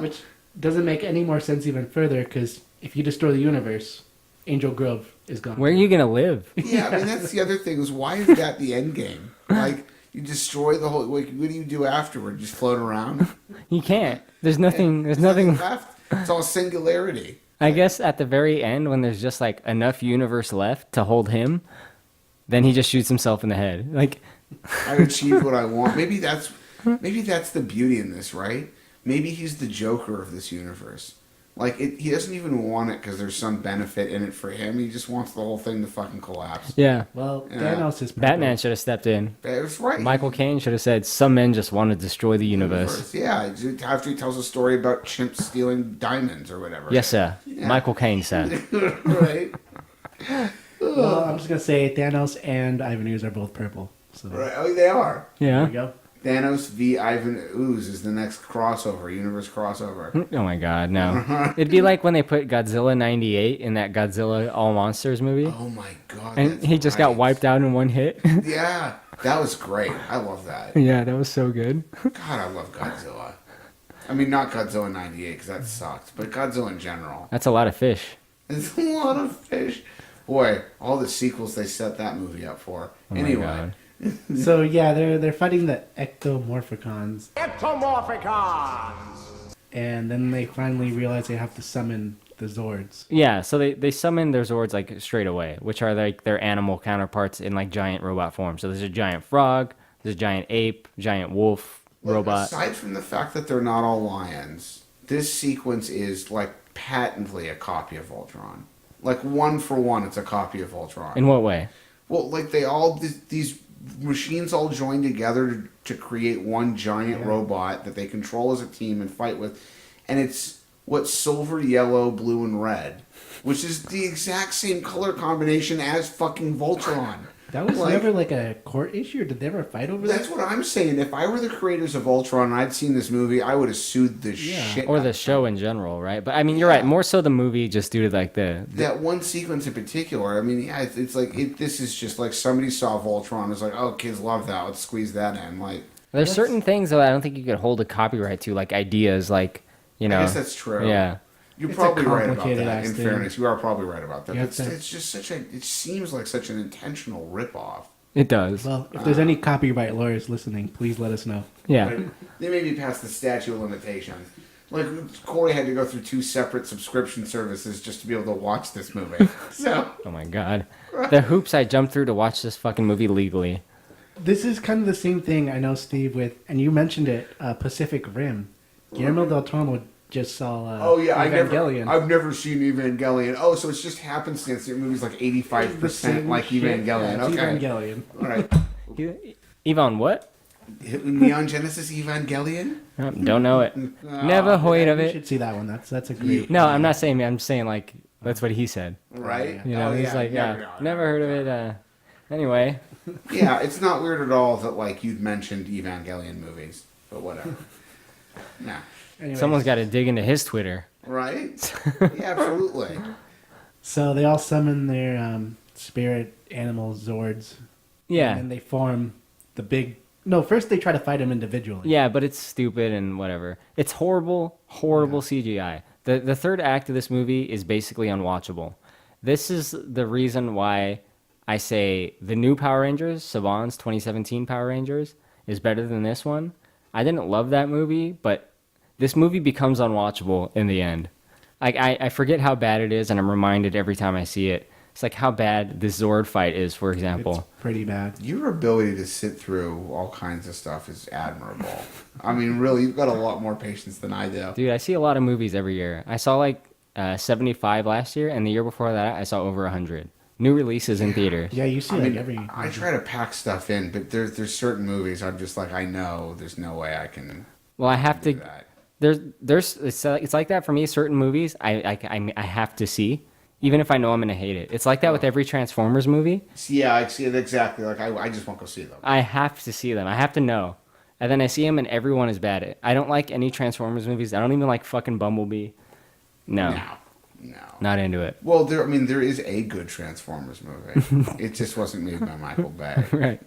Which doesn't make any more sense even further because if you destroy the universe, Angel Grove is gone. Where are you gonna live? Yeah, I mean that's the other thing is why is that the end game? Like you destroy the whole. Like, what do you do afterward? Just float around? You can't. There's nothing. There's nothing left. It's all singularity. I guess at the very end, when there's just like enough universe left to hold him, then he just shoots himself in the head. Like I achieved what I want. Maybe that's the beauty in this, right? Maybe he's the Joker of this universe. Like, he doesn't even want it because there's some benefit in it for him. He just wants the whole thing to fucking collapse. Yeah. Well, Thanos is... Batman should have stepped in. That's right. Michael Caine should have said, some men just want to destroy the universe. Yeah, after he tells a story about chimps stealing diamonds or whatever. Yes, sir. Yeah. Michael Caine said. Right. Well, I'm just going to say Thanos and Ivan Ooze are both purple. So. Right. Oh, they are. Yeah. There we go. Thanos v. Ivan Ooze is the next crossover, universe crossover. Oh my god, no. It'd be like when they put Godzilla 98 in that Godzilla All Monsters movie. Oh my god. And he just got wiped out in one hit. Yeah, that was great. I love that. Yeah, that was so good. God, I love Godzilla. I mean, not Godzilla 98 because that sucked, but Godzilla in general. That's a lot of fish. It's a lot of fish. Boy, all the sequels they set that movie up for. Oh anyway. So yeah, they're fighting the Ectomorphicons. Ectomorphicons! And then they finally realize they have to summon the Zords. Yeah, so they summon their Zords like straight away, which are like their animal counterparts in like giant robot form. So there's a giant frog, there's a giant ape, giant wolf, robot. Aside from the fact that they're not all lions, this sequence is like patently a copy of Voltron. Like one for one, it's a copy of Voltron. In what way? Well, like these machines all join together to create one giant robot that they control as a team and fight with. And it's silver, yellow, blue, and red, which is the exact same color combination as fucking Voltron. That was Like- never like a court issue, or did they ever fight over That's that? what I'm saying. If I were the creators of Ultron and I'd seen this movie, I would have sued the shit Or out the of show in general, right? But I mean, you're right. More so the movie, just due to like the that one sequence in particular. I mean, yeah, it's like this is just like somebody saw Voltron. It's like, oh, kids love that. Let's squeeze that in. Like, there's certain things though I don't think you could hold a copyright to, like ideas, like I guess that's true. Yeah. You're It's probably a right about complicated that. In ass thing. fairness, you are probably right about that. You But have to- it's just such a. It seems like such an intentional ripoff. It does. Well, if there's any copyright lawyers listening, please let us know. Yeah. Right? They may be past the statute of limitations. Like Corey had to go through 2 separate subscription services just to be able to watch this movie. So. Oh my god. The hoops I jumped through to watch this fucking movie legally. This is kind of the same thing I know, Steve, with, and you mentioned it, Pacific Rim. Guillermo del Toro just saw Oh yeah, Evangelion. I've never seen Evangelion. Oh, so it's just happenstance. Your movie's like 85% like Evangelion. Yeah, it's Okay, Evangelion. all right. Yvonne, what? Neon Genesis Evangelion. Don't know it. Never heard of You it. should see that one. That's a great. No, I'm not saying. I'm saying like that's what he said. Right? You know, Oh, he's like, never heard of it. Anyway, Yeah, it's not weird at all that like you'd mentioned Evangelion movies, but whatever. Nah. Anyways, someone's got to dig into his Twitter. Right? Yeah, absolutely. So they all summon their spirit animal Zords. Yeah. And they form the big. No, first they try to fight them individually. Yeah, but it's stupid and whatever. It's horrible CGI. The third act of this movie is basically unwatchable. This is the reason why I say the new Power Rangers, Saban's 2017 Power Rangers, is better than this one. I didn't love that movie, but this movie becomes unwatchable in the end. I forget how bad it is, and I'm reminded every time I see it. It's like how bad this Zord fight is, for example. It's pretty bad. Your ability to sit through all kinds of stuff is admirable. I mean, really, you've got a lot more patience than I do. Dude, I see a lot of movies every year. I saw like 75 last year, and the year before that, I saw over 100. New releases in theaters. Yeah, you see every. I try to pack stuff in, but there's certain movies I'm just like, I know there's no way I can. Well, I have do to. that. It's like that for me. Certain movies I have to see, even if I know I'm gonna hate it. It's like that with every Transformers movie. Yeah, I see it exactly. Like I just won't go see them. I have to see them. I have to know, and then I see them, and everyone is bad. I don't like any Transformers movies. I don't even like fucking Bumblebee. No. Not into it. Well, there is a good Transformers movie. It just wasn't made by Michael Bay. Right.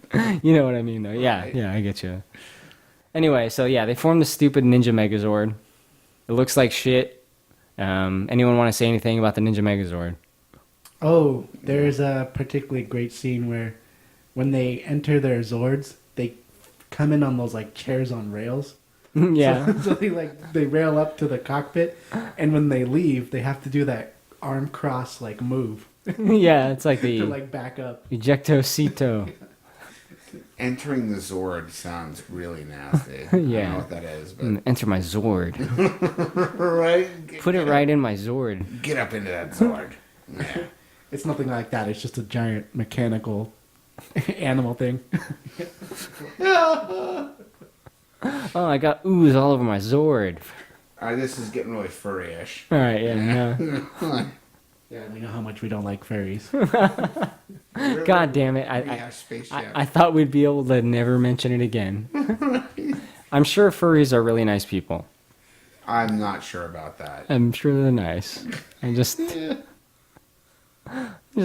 You know what I mean, though. Yeah, Right. yeah, I get you. Anyway, so yeah, they formed the stupid Ninja Megazord. It looks like shit. Anyone want to say anything about the Ninja Megazord? Oh, there's a particularly great scene where when they enter their Zords, they come in on those like chairs on rails. Yeah. So they rail up to the cockpit, and when they leave, they have to do that arm cross like move Yeah, it's like the to like back up. ejectocito. Entering the Zord sounds really nasty. I don't Yeah. know what that is, but Enter my Zord. right. Put it right in my Zord. Get up into that Zord. Yeah. It's nothing like that. It's just a giant mechanical animal thing. Oh, I got ooze all over my Zord. This is getting really furry-ish. All right, yeah. Yeah, we know how much we don't like furries. God damn it. I thought we'd be able to never mention it again. I'm sure furries are really nice people. I'm not sure about that. I'm sure they're nice. I'm just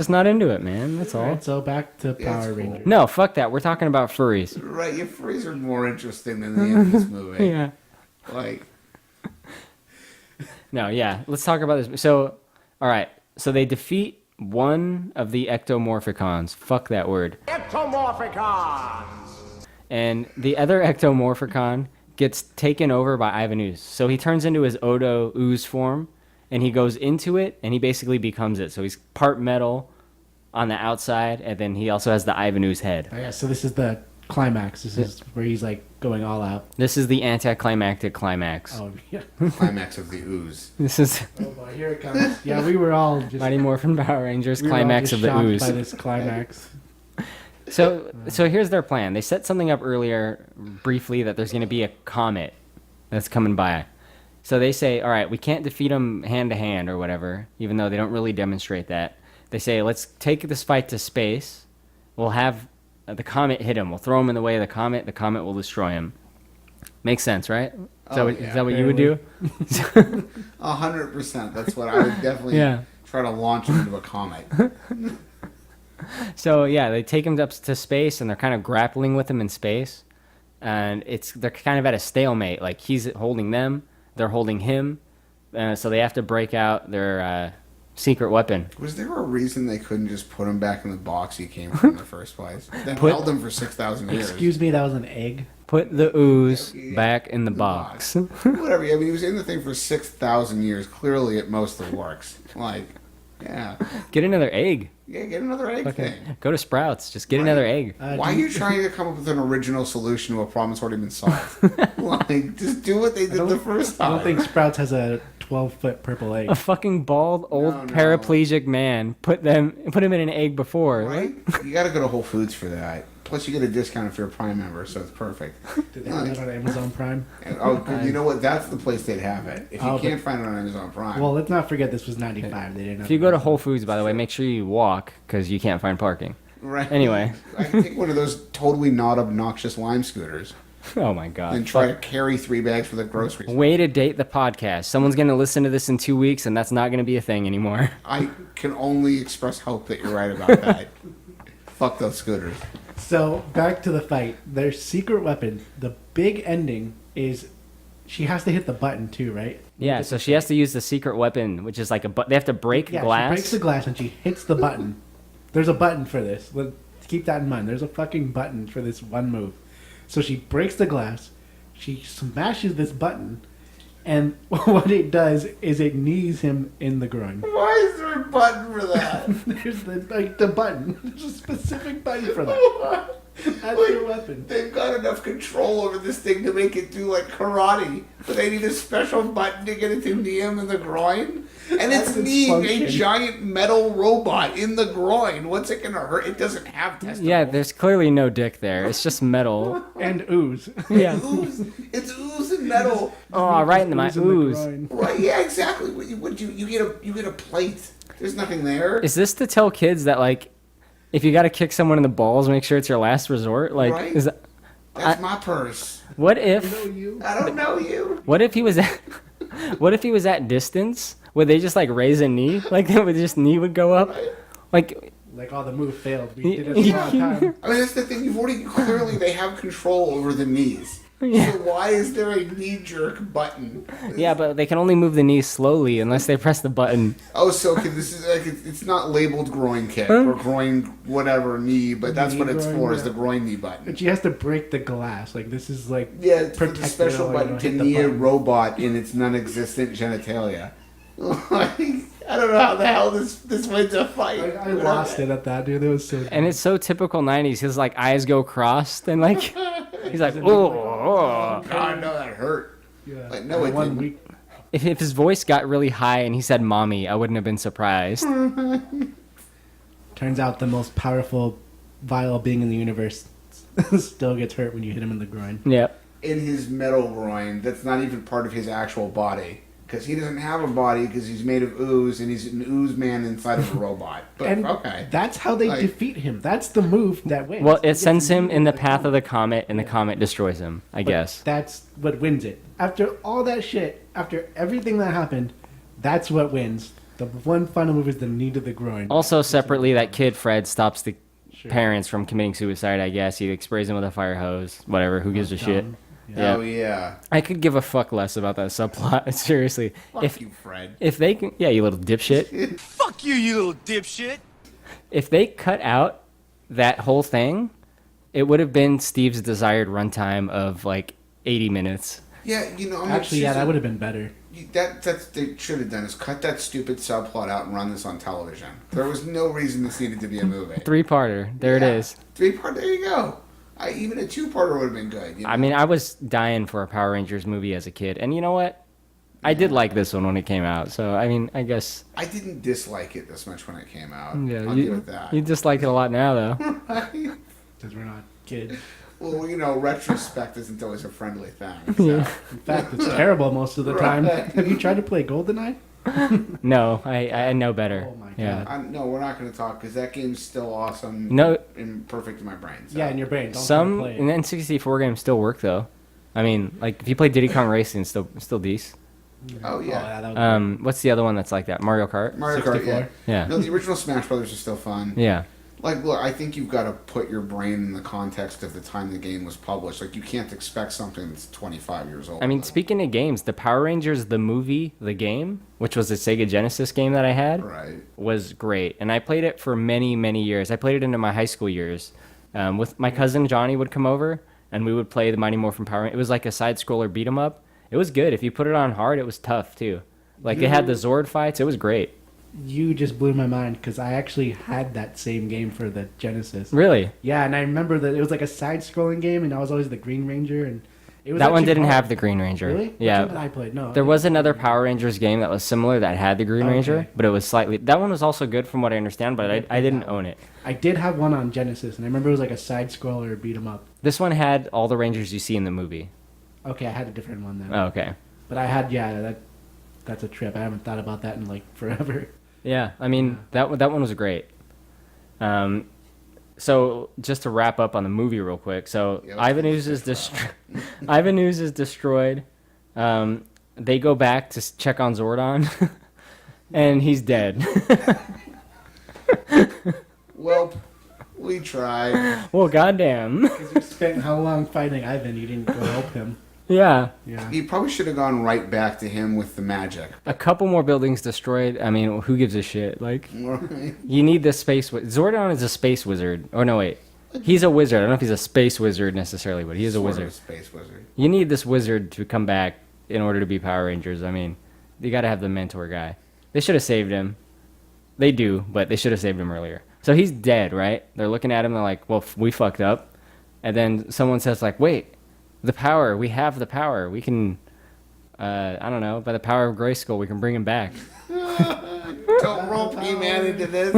not into it, man. That's all. Alright, so back to Yeah, Power it's cool. Rangers. No, fuck that. We're talking about furries. Right, your furries are more interesting than the end of this movie. Yeah. Like, No, yeah. Let's talk about this. So, all right. So they defeat one of the ectomorphicons. Fuck that word. Ectomorphicons! And the other ectomorphicon gets taken over by Ivan Ooze. So he turns into his Odo Ooze form, and he goes into it, and he basically becomes it. So he's part metal on the outside, and then he also has the Ivan Ooze head. Oh, yeah, so this is the climax. This is where he's like going all out. This is the anticlimactic climax. Oh, yeah. climax of the Ooze. This is Oh boy, here it comes. Yeah, we were all just Mighty Morphin Power Rangers we were all climax just of the shocked Ooze. by this climax. So here's their plan. They set something up earlier, briefly, that there's going to be a comet that's coming by. So they say, all right, we can't defeat them hand to hand or whatever, even though they don't really demonstrate that. They say, let's take this fight to space, We'll have the comet hit him. We'll throw him in the way of the comet. The comet will destroy him. Makes sense, right? Is that what you would do? 100%. That's what I would definitely try to launch him into a comet. So yeah, they take him up to space, and they're kind of grappling with him in space, and they're kind of at a stalemate. Like he's holding them, they're holding him, so they have to break out their secret weapon. Was there a reason they couldn't just put him back in the box he came from in the first place? They held him for 6,000 years. Excuse me, that was an egg. Put the ooze back in the box. Whatever. I mean, he was in the thing for 6,000 years. Clearly, it mostly works. Like, yeah. Get another egg. Yeah, get another egg thing. Go to Sprouts. Just get another egg. Why are you trying to come up with an original solution to a problem that's already been solved? Like, just do what they did the first time. I don't think Sprouts has a 12-foot purple egg. A fucking bald old paraplegic man put him in an egg before. Right? You got to go to Whole Foods for that. Plus, you get a discount if you're a Prime member, so it's perfect. Do they have it on Amazon Prime? You know what? That's the place they'd have it. If you can't find it on Amazon Prime. Well, let's not forget this was 95. They didn't. If you go to Whole Foods, by the way, make sure you walk because you can't find parking. Right. Anyway. I can take one of those totally not obnoxious Lime scooters. Oh my god. And try to carry 3 bags for the groceries. Way to date the podcast. Someone's going to listen to this in 2 weeks, and that's not going to be a thing anymore. I can only express hope that you're right about that. Fuck those scooters. So, back to the fight. Their secret weapon, the big ending is she has to hit the button too, right? Yeah, so she has to use the secret weapon, which is like they have to break glass. She breaks the glass and she hits the button. There's a button for this. Let's keep that in mind. There's a fucking button for this one move. So she breaks the glass, she smashes this button, and what it does is it knees him in the groin. Why is there a button for that? There's the button. There's a specific button for that. That's your weapon. They've got enough control over this thing to make it do like karate, but they need a special button to get it to knee him in the groin. And it's kneeing a giant metal robot in the groin. What's it gonna hurt? It doesn't have testicles. Yeah, there's clearly no dick there. It's just metal. And ooze. Yeah. It's ooze and metal. Oh, right into my ooze. Right? Yeah, exactly. You get a plate. There's nothing there. Is this to tell kids that like, if you got to kick someone in the balls, make sure it's your last resort? Like, right? is that? That's my purse. What if? I don't know you. What if he was at? What if he was at distance? Would they just like raise a knee? Like knee would go up? Like all the move failed. We did it a long time. I mean, that's the thing. Clearly they have control over the knees. Yeah. So why is there a knee-jerk button? Yeah, but they can only move the knees slowly unless they press the button. Oh, so this is like it's not labeled groin kick or groin whatever knee, but that's what it's for is the groin knee button. But she has to break the glass. Like this is like it's the special button to knee a robot in its non-existent genitalia. Like, I don't know how the hell this wins a fight. I lost it at that, dude. It was so. And it's so typical '90s. His like eyes go crossed and like he's like, oh, God, no, that hurt. Yeah. Like, no, it didn't. If his voice got really high and he said "mommy," I wouldn't have been surprised. Turns out the most powerful, vile being in the universe still gets hurt when you hit him in the groin. Yep. In his metal groin, that's not even part of his actual body. Because he doesn't have a body because he's made of ooze and he's an ooze man inside of a robot. But and okay. That's how they defeat him. That's the move that wins. Well, it sends him in the path of the comet and the comet destroys him, I guess. That's what wins it. After all that shit, after everything that happened, that's what wins. The one final move is the knee to the groin. Also, separately, that kid, Fred, stops the parents from committing suicide, I guess. He sprays them with a fire hose. Whatever, who gives a shit? Yeah. Oh, yeah. I could give a fuck less about that subplot. Seriously. Fuck you, Fred. If they can... Yeah, you little dipshit. Fuck you, you little dipshit. If they cut out that whole thing, it would have been Steve's desired runtime of, like, 80 minutes. Yeah, you know... Actually, that would have been better. That's they should have done is cut that stupid subplot out and run this on television. There was no reason this needed to be a movie. 3-parter. There it is. 3-part, there you go. Even a 2-parter would have been good. You know? I mean, I was dying for a Power Rangers movie as a kid. And you know what? I did like this one when it came out. So, I mean, I guess... I didn't dislike it this much when it came out. Yeah, I'll give it that. You dislike it a lot now, though. Because we're not kids. Well, you know, retrospect isn't always a friendly thing. So. In fact, it's terrible most of the time. Have you tried to play GoldenEye? No, I know better. Oh my god. Yeah. No, we're not going to talk because that game's still awesome. No. And perfect in my brain. So. Yeah, in your brain. Don't Some play it. N64 games still work though. I mean, like if you play Diddy Kong Racing, still decent. Oh yeah. that was What's the other one that's like that? Mario Kart. Mario Kart. 64. Yeah. Yeah. No, the original Smash Brothers are still fun. Yeah. Like, look, I think you've got to put your brain in the context of the time the game was published. Like, you can't expect something that's 25 years old. I mean, speaking of games, the Power Rangers, the movie, the game, which was a Sega Genesis game that I had, right, was great. And I played it for many, many years. I played it into my high school years. With my cousin Johnny would come over, and we would play the Mighty Morphin Power Rangers. It was like a side-scroller beat-em-up. It was good. If you put it on hard, it was tough, too. Like, it had the Zord fights. It was great. You just blew my mind because I actually had that same game for the Genesis. Really? Yeah, and I remember that it was like a side-scrolling game, and I was always the Green Ranger, and it was That one actually didn't hard. have the Green Ranger. Really? Yeah. Which one did I play? No. There was another Power Rangers game that was similar that had the Green Ranger, but it was slightly... That one was also good from what I understand, but I didn't own it. I did have one on Genesis, and I remember it was like a side-scroller beat 'em up. This one had all the Rangers you see in the movie. Okay, I had a different one then. Oh, okay. But I had, that's a trip. I haven't thought about that in like forever. Yeah, I mean, that one was great. So just to wrap up on the movie real quick. So Ivan Ooze is Ivan Ooze is destroyed. They go back to check on Zordon, and he's dead. Well, we tried. Well, goddamn. Because you spent how long fighting Ivan? You didn't go help him. Yeah. Yeah. You probably should have gone right back to him with the magic. A couple more buildings destroyed. I mean, who gives a shit? Like, Right. you need the space... Zordon is a space wizard. Oh, no, wait. He's a wizard. I don't know if he's a space wizard necessarily, but he is a Sort wizard. of a space wizard. You need this wizard to come back in order to be Power Rangers. I mean, you got to have the mentor guy. They should have saved him. They do, but they should have saved him earlier. So he's dead, right? They're looking at him. They're like, well, we fucked up. And then someone says, like, wait, the power. We have the power. We can, I don't know, by the power of Grayskull, we can bring him back. Don't rope me, man, into this.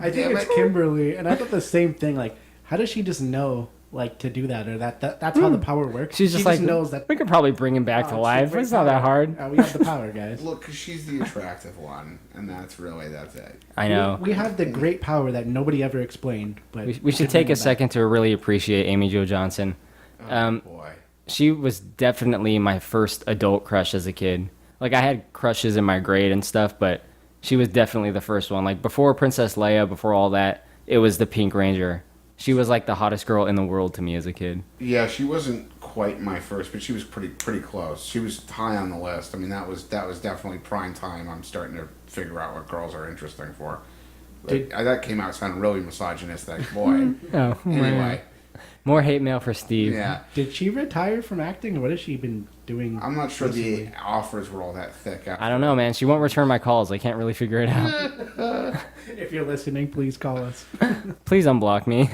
I think it's Kimberly, and I thought the same thing. Like, how does she just know, like, to do that, or that's how the power works? She's just like, knows that we could probably bring him back to life. It's not that hard. We have the power, guys. Look, 'cause she's the attractive one, and that's it. I know. We have the great power that nobody ever explained, but We should take a second to really appreciate Amy Jo Johnson. Boy. She was definitely my first adult crush as a kid. Like, I had crushes in my grade and stuff, but she was definitely the first one. Like, before Princess Leia, before all that, it was the Pink Ranger. She was like the hottest girl in the world to me as a kid. Yeah, she wasn't quite my first, but she was pretty close. She was high on the list. I mean, that was definitely prime time. I'm starting to figure out what girls are interesting for. That came out sounding really misogynistic. Boy. Oh, anyway. More hate mail for Steve. Yeah. Did she retire from acting, or what has she been doing? I'm not sure recently? the offers were all that thick. I don't know, man. She won't return my calls. I can't really figure it out. If you're listening, please call us. Please unblock me.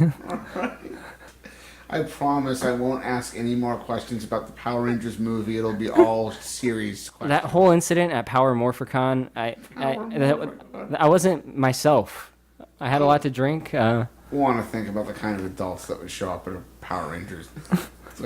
I promise I won't ask any more questions about the Power Rangers movie. It'll be all series questions. That whole incident at Power Morphicon, I wasn't myself. I had a lot to drink. Want to think about the kind of adults that would show up at a Power Rangers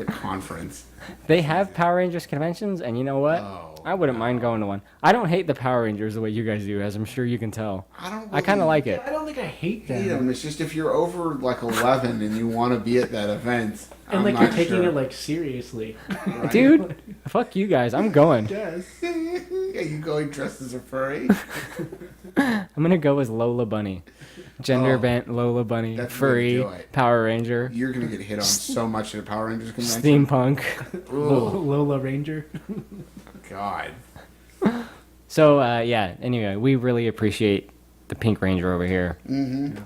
conference. They have Power Rangers conventions, and you know what? I wouldn't mind going to one. I don't hate the Power Rangers the way you guys do, as I'm sure you can tell. I kind of like it. I don't think I hate them. Hate them. It's just if you're over like 11 and you want to be at that event, and like you're taking it like seriously, right? Dude. Fuck you guys. I'm going. Yes. Are you going dressed as a furry? I'm gonna go as Lola Bunny, gender bent Lola Bunny, That's furry really Power Ranger. You're gonna get hit on so much at a Power Rangers convention. Steampunk. Lola Ranger. God. So yeah. Anyway, we really appreciate the Pink Ranger over here. Mm-hmm.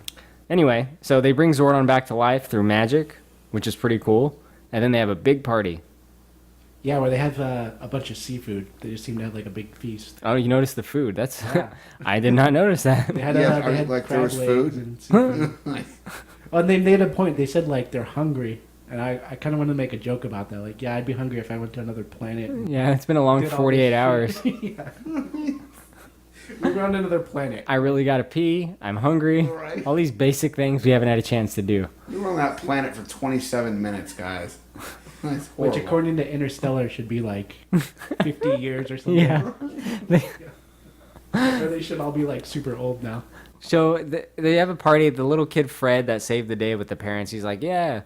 Anyway, so they bring Zordon back to life through magic, which is pretty cool, and then they have a big party. Yeah, where they have a bunch of seafood. They just seem to have like a big feast. Oh, you noticed the food? That's I did not notice that. They had, Yeah, they had like crab there was legs food? and seafood. Well, and they made a point. They said like they're hungry, and I kind of wanted to make a joke about that. Like, yeah, I'd be hungry if I went to another planet. and Yeah, it's been a long did all 48 this hours. shit. Yeah. We were on another planet. I really gotta pee. I'm hungry. Right. All these basic things we haven't had a chance to do. You were on that planet for 27 minutes, guys. That's Which, horrible. according to Interstellar, should be like 50 years or something. Yeah. Or they should all be like super old now. So they have a party. The little kid Fred that saved the day with the parents. He's like, "Yeah,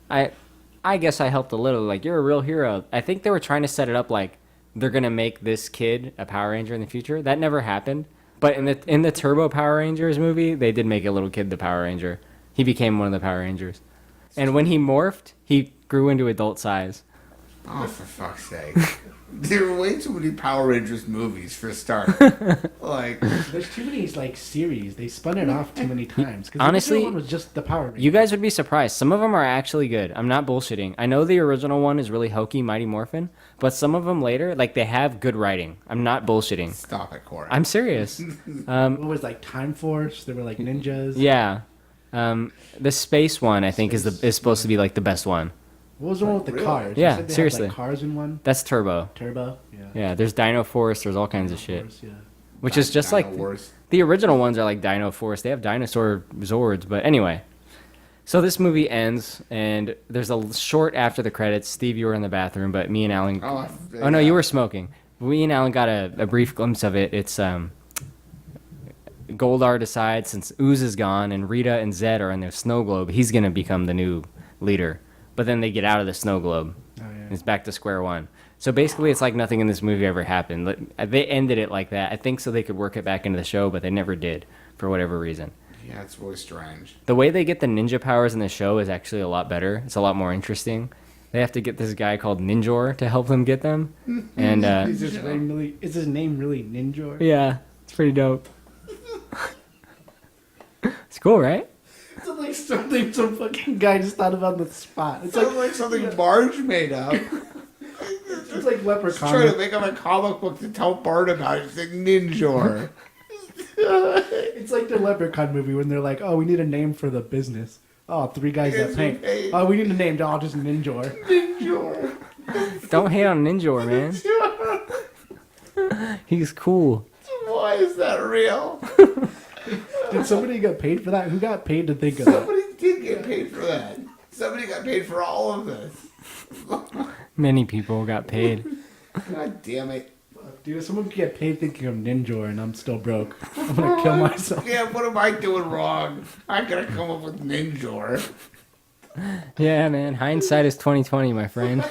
I guess I helped a little. Like, you're a real hero." I think they were trying to set it up like they're gonna make this kid a Power Ranger in the future. That never happened. But in the Turbo Power Rangers movie, they did make a little kid the Power Ranger. He became one of the Power Rangers, and when he morphed, he grew into adult size. Oh, for fuck's sake. There are way too many Power Rangers movies for a start. Like, there's too many like series. They spun it off too many times. 'Cause Honestly, the original one was just the Power Rangers. You guys would be surprised. Some of them are actually good. I'm not bullshitting. I know the original one is really hokey, Mighty Morphin, but some of them later, like, they have good writing. I'm not bullshitting. Stop it, Corey. I'm serious. What was like Time Force? There were like ninjas. Yeah. The space one, I think, is supposed to be like the best one. What was the one with the cars? You Yeah, said they seriously. Had, like, cars in one. That's Turbo. Turbo. Yeah. Yeah. There's Dino Force. There's all kinds of shit. Force, yeah. Which is just Dino like Wars. the original ones are like Dino Force. They have dinosaur Zords, but anyway. So this movie ends, and there's a short after the credits. Steve, you were in the bathroom, but me and Alan. Oh no, you were smoking. Me and Alan got a brief glimpse of it. It's Goldar decides, since Ooze is gone and Rita and Zed are in the snow globe, he's gonna become the new leader. But then they get out of the snow globe. Oh, yeah. And it's back to square one. So basically, it's like nothing in this movie ever happened. They ended it like that. I think so they could work it back into the show, but they never did for whatever reason. Yeah, it's really strange. The way they get the ninja powers in the show is actually a lot better. It's a lot more interesting. They have to get this guy called Ninjor to help them get them. And is his name really Ninjor? yeah, it's pretty dope. It's cool, right? It's like something some fucking guy just thought about on the spot. It's like something Marge made up. It's like Leprechaun. Trying to make up a comic book to tell Bart about it. It's like Ninjor. It's like the Leprechaun movie when they're like, "Oh, we need a name for the business." Oh, 3 guys that paint. Oh, we need a name. Oh, just Ninjor. Ninjor. Don't hate on Ninjor, man. He's cool. Why is that real? Did somebody get paid for that? Who got paid to think of that? Somebody did get paid for that. Somebody got paid for all of this. Many people got paid. God damn it. Dude, if someone could get paid thinking of Ninjor and I'm still broke, I'm gonna kill myself. Yeah, what am I doing wrong? I gotta come up with Ninjor. Yeah, man. Hindsight is 2020, my friend.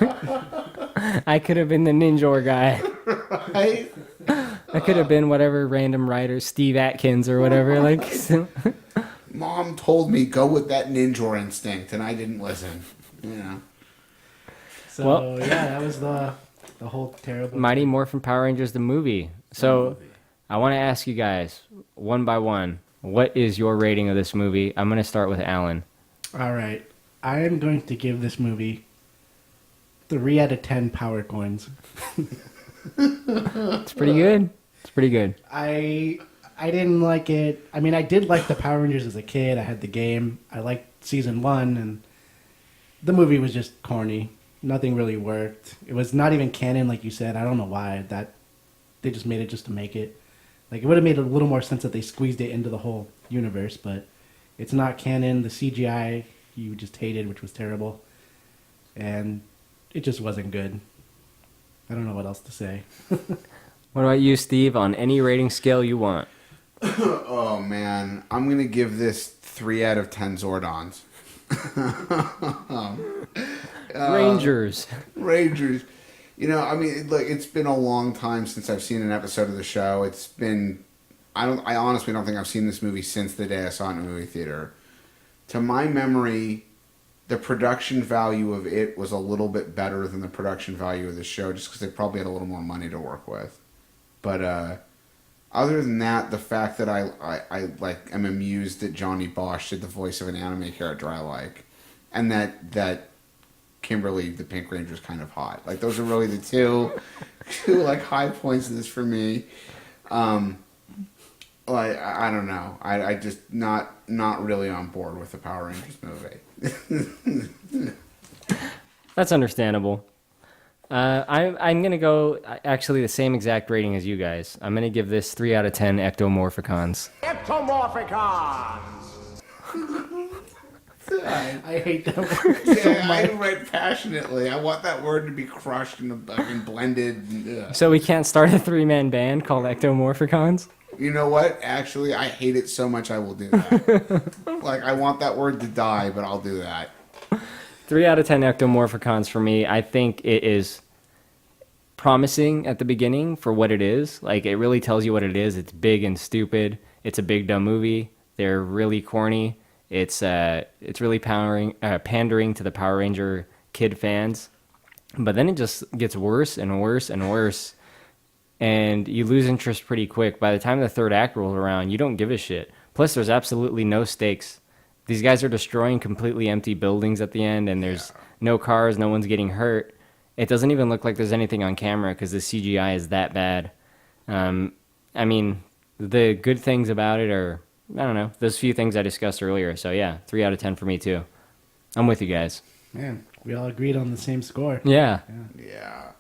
I could have been the Ninjor guy. Right? I could have been whatever random writer, Steve Atkins or whatever. Like, Mom told me go with that Ninjor instinct, and I didn't listen. You know. So Well- yeah, that was the whole terrible. Mighty Morphin Power Rangers the movie. So I want to ask you guys one by one, what is your rating of this movie? I'm going to start with Alan. All right, I am going to give this movie 3 out of 10 power coins. It's pretty good. It's pretty good. I didn't like it. I mean, I did like the Power Rangers as a kid. I had the game. I liked season 1, and the movie was just corny. Nothing really worked. It was not even canon, like you said. I don't know why that they just made it just to make it. Like, it would have made a little more sense that they squeezed it into the whole universe, but it's not canon. The CGI you just hated, which was terrible, and it just wasn't good. I don't know what else to say. What about you, Steve, on any rating scale you want? Oh man, I'm gonna give this 3 out of 10 Zordons. Rangers. Rangers. You know, I mean, look, it's been a long time since I've seen an episode of the show. It's been, I honestly don't think I've seen this movie since the day I saw it in a movie theater. To my memory, the production value of it was a little bit better than the production value of the show, just because they probably had a little more money to work with. But other than that, the fact that I like am amused that Johnny Bosch did the voice of an anime character I like, and that Kimberly the Pink Ranger is kind of hot. Like, those are really the two like high points of this for me. Like, I don't know. I just not really on board with the Power Rangers movie. That's understandable. I'm going to go actually the same exact rating as you guys. I'm going to give this 3 out of 10 ectomorphicons. Ectomorphicons! I hate that word so Yeah, I much. write passionately. I want that word to be crushed and blended. So we can't start a 3-man band called Ectomorphicons? You know what? Actually, I hate it so much I will do that. Like, I want that word to die, but I'll do that. 3 out of 10 ectomorphicons for me. I think it is promising at the beginning for what it is. Like, it really tells you what it is. It's big and stupid. It's a big dumb movie. They're really corny. It's really pandering to the Power Ranger kid fans. But then it just gets worse and worse and worse. And you lose interest pretty quick. By the time the third act rolls around, you don't give a shit. Plus, there's absolutely no stakes. These guys are destroying completely empty buildings at the end, and there's no cars, no one's getting hurt. It doesn't even look like there's anything on camera because the CGI is that bad. I mean, the good things about it are, I don't know, those few things I discussed earlier. So yeah, 3 out of 10 for me too. I'm with you guys. Man, we all agreed on the same score. Yeah. Yeah.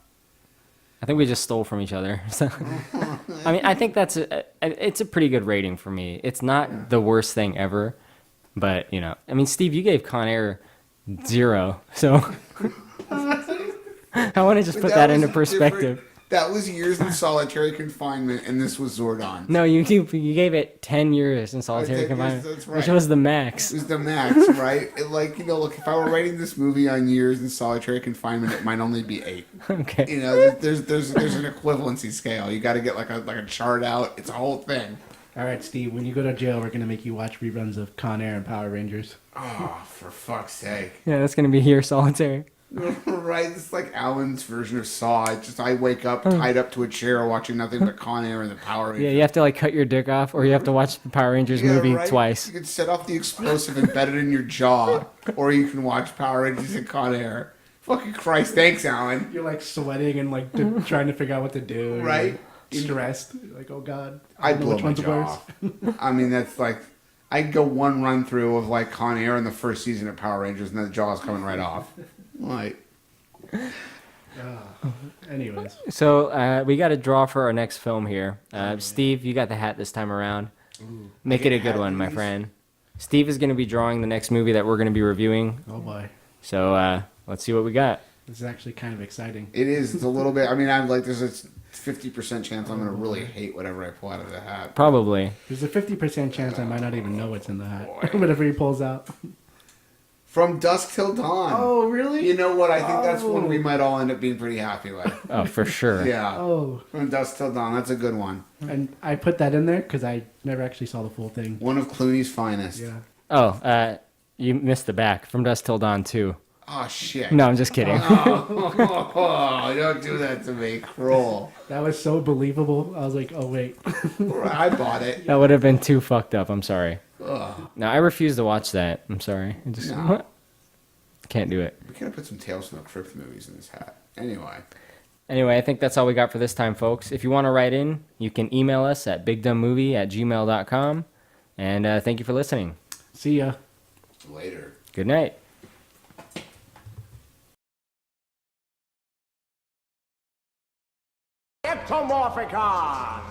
I think we just stole from each other. So, I mean, I think it's a pretty good rating for me. It's not the worst thing ever, but you know, I mean, Steve, you gave Con Air 0, so I want to just put that into perspective. That was years in solitary confinement, and this was Zordon. No, you gave it 10 years in solitary confinement, that's right. which was the max. It was the max, right? Like, you know, look, if I were writing this movie on years in solitary confinement, it might only be 8. Okay. You know, there's an equivalency scale. You got to get like a chart out. It's a whole thing. All right, Steve. When you go to jail, we're gonna make you watch reruns of Con Air and Power Rangers. Oh, for fuck's sake! Yeah, that's gonna be here solitary. Right, it's like Alan's version of Saw. It's just I wake up tied up to a chair watching nothing but Con Air and the Power Rangers. Yeah, you have to like cut your dick off, or you have to watch the Power Rangers movie right? twice. You can set off the explosive embedded in your jaw, or you can watch Power Rangers and Con Air. Fucking Christ, thanks, Alan. You're like sweating and like trying to figure out what to do. Right? Stressed. You're like, oh god. I blow my jaw off. I mean, that's like, I could go one run through of like Con Air in the first season of Power Rangers, and then the jaw's coming right off. Like. Anyways. So we got a draw for our next film here. Steve, you got the hat this time around. Ooh, Make it a good one, my friend. Steve is going to be drawing the next movie that we're going to be reviewing. Oh boy. So let's see what we got. This is actually kind of exciting. It is. It's a little bit. I mean, I'm like, there's a 50% chance I'm going to really hate whatever I pull out of the hat. Probably. There's a 50% chance I might not even know what's in the hat. Whatever he pulls out. From Dusk Till Dawn. Oh, really? You know what? I think that's one we might all end up being pretty happy with. Oh, for sure. Yeah. Oh. From Dusk Till Dawn. That's a good one. And I put that in there because I never actually saw the full thing. One of Clooney's finest. Yeah. Oh, you missed the back. From Dusk Till Dawn 2. Oh, shit. No, I'm just kidding. Oh, don't do that to me. Cruel. That was so believable. I was like, oh, wait. I bought it. That would have been too fucked up. I'm sorry. Ugh. No, I refuse to watch that. I'm sorry. I just can't do it. We could have put some Tales from the Crypt movies in this hat. Anyway, I think that's all we got for this time, folks. If you want to write in, you can email us at bigdumbmovie@gmail.com. And thank you for listening. See ya. Later. Good night. Ectomorphicon!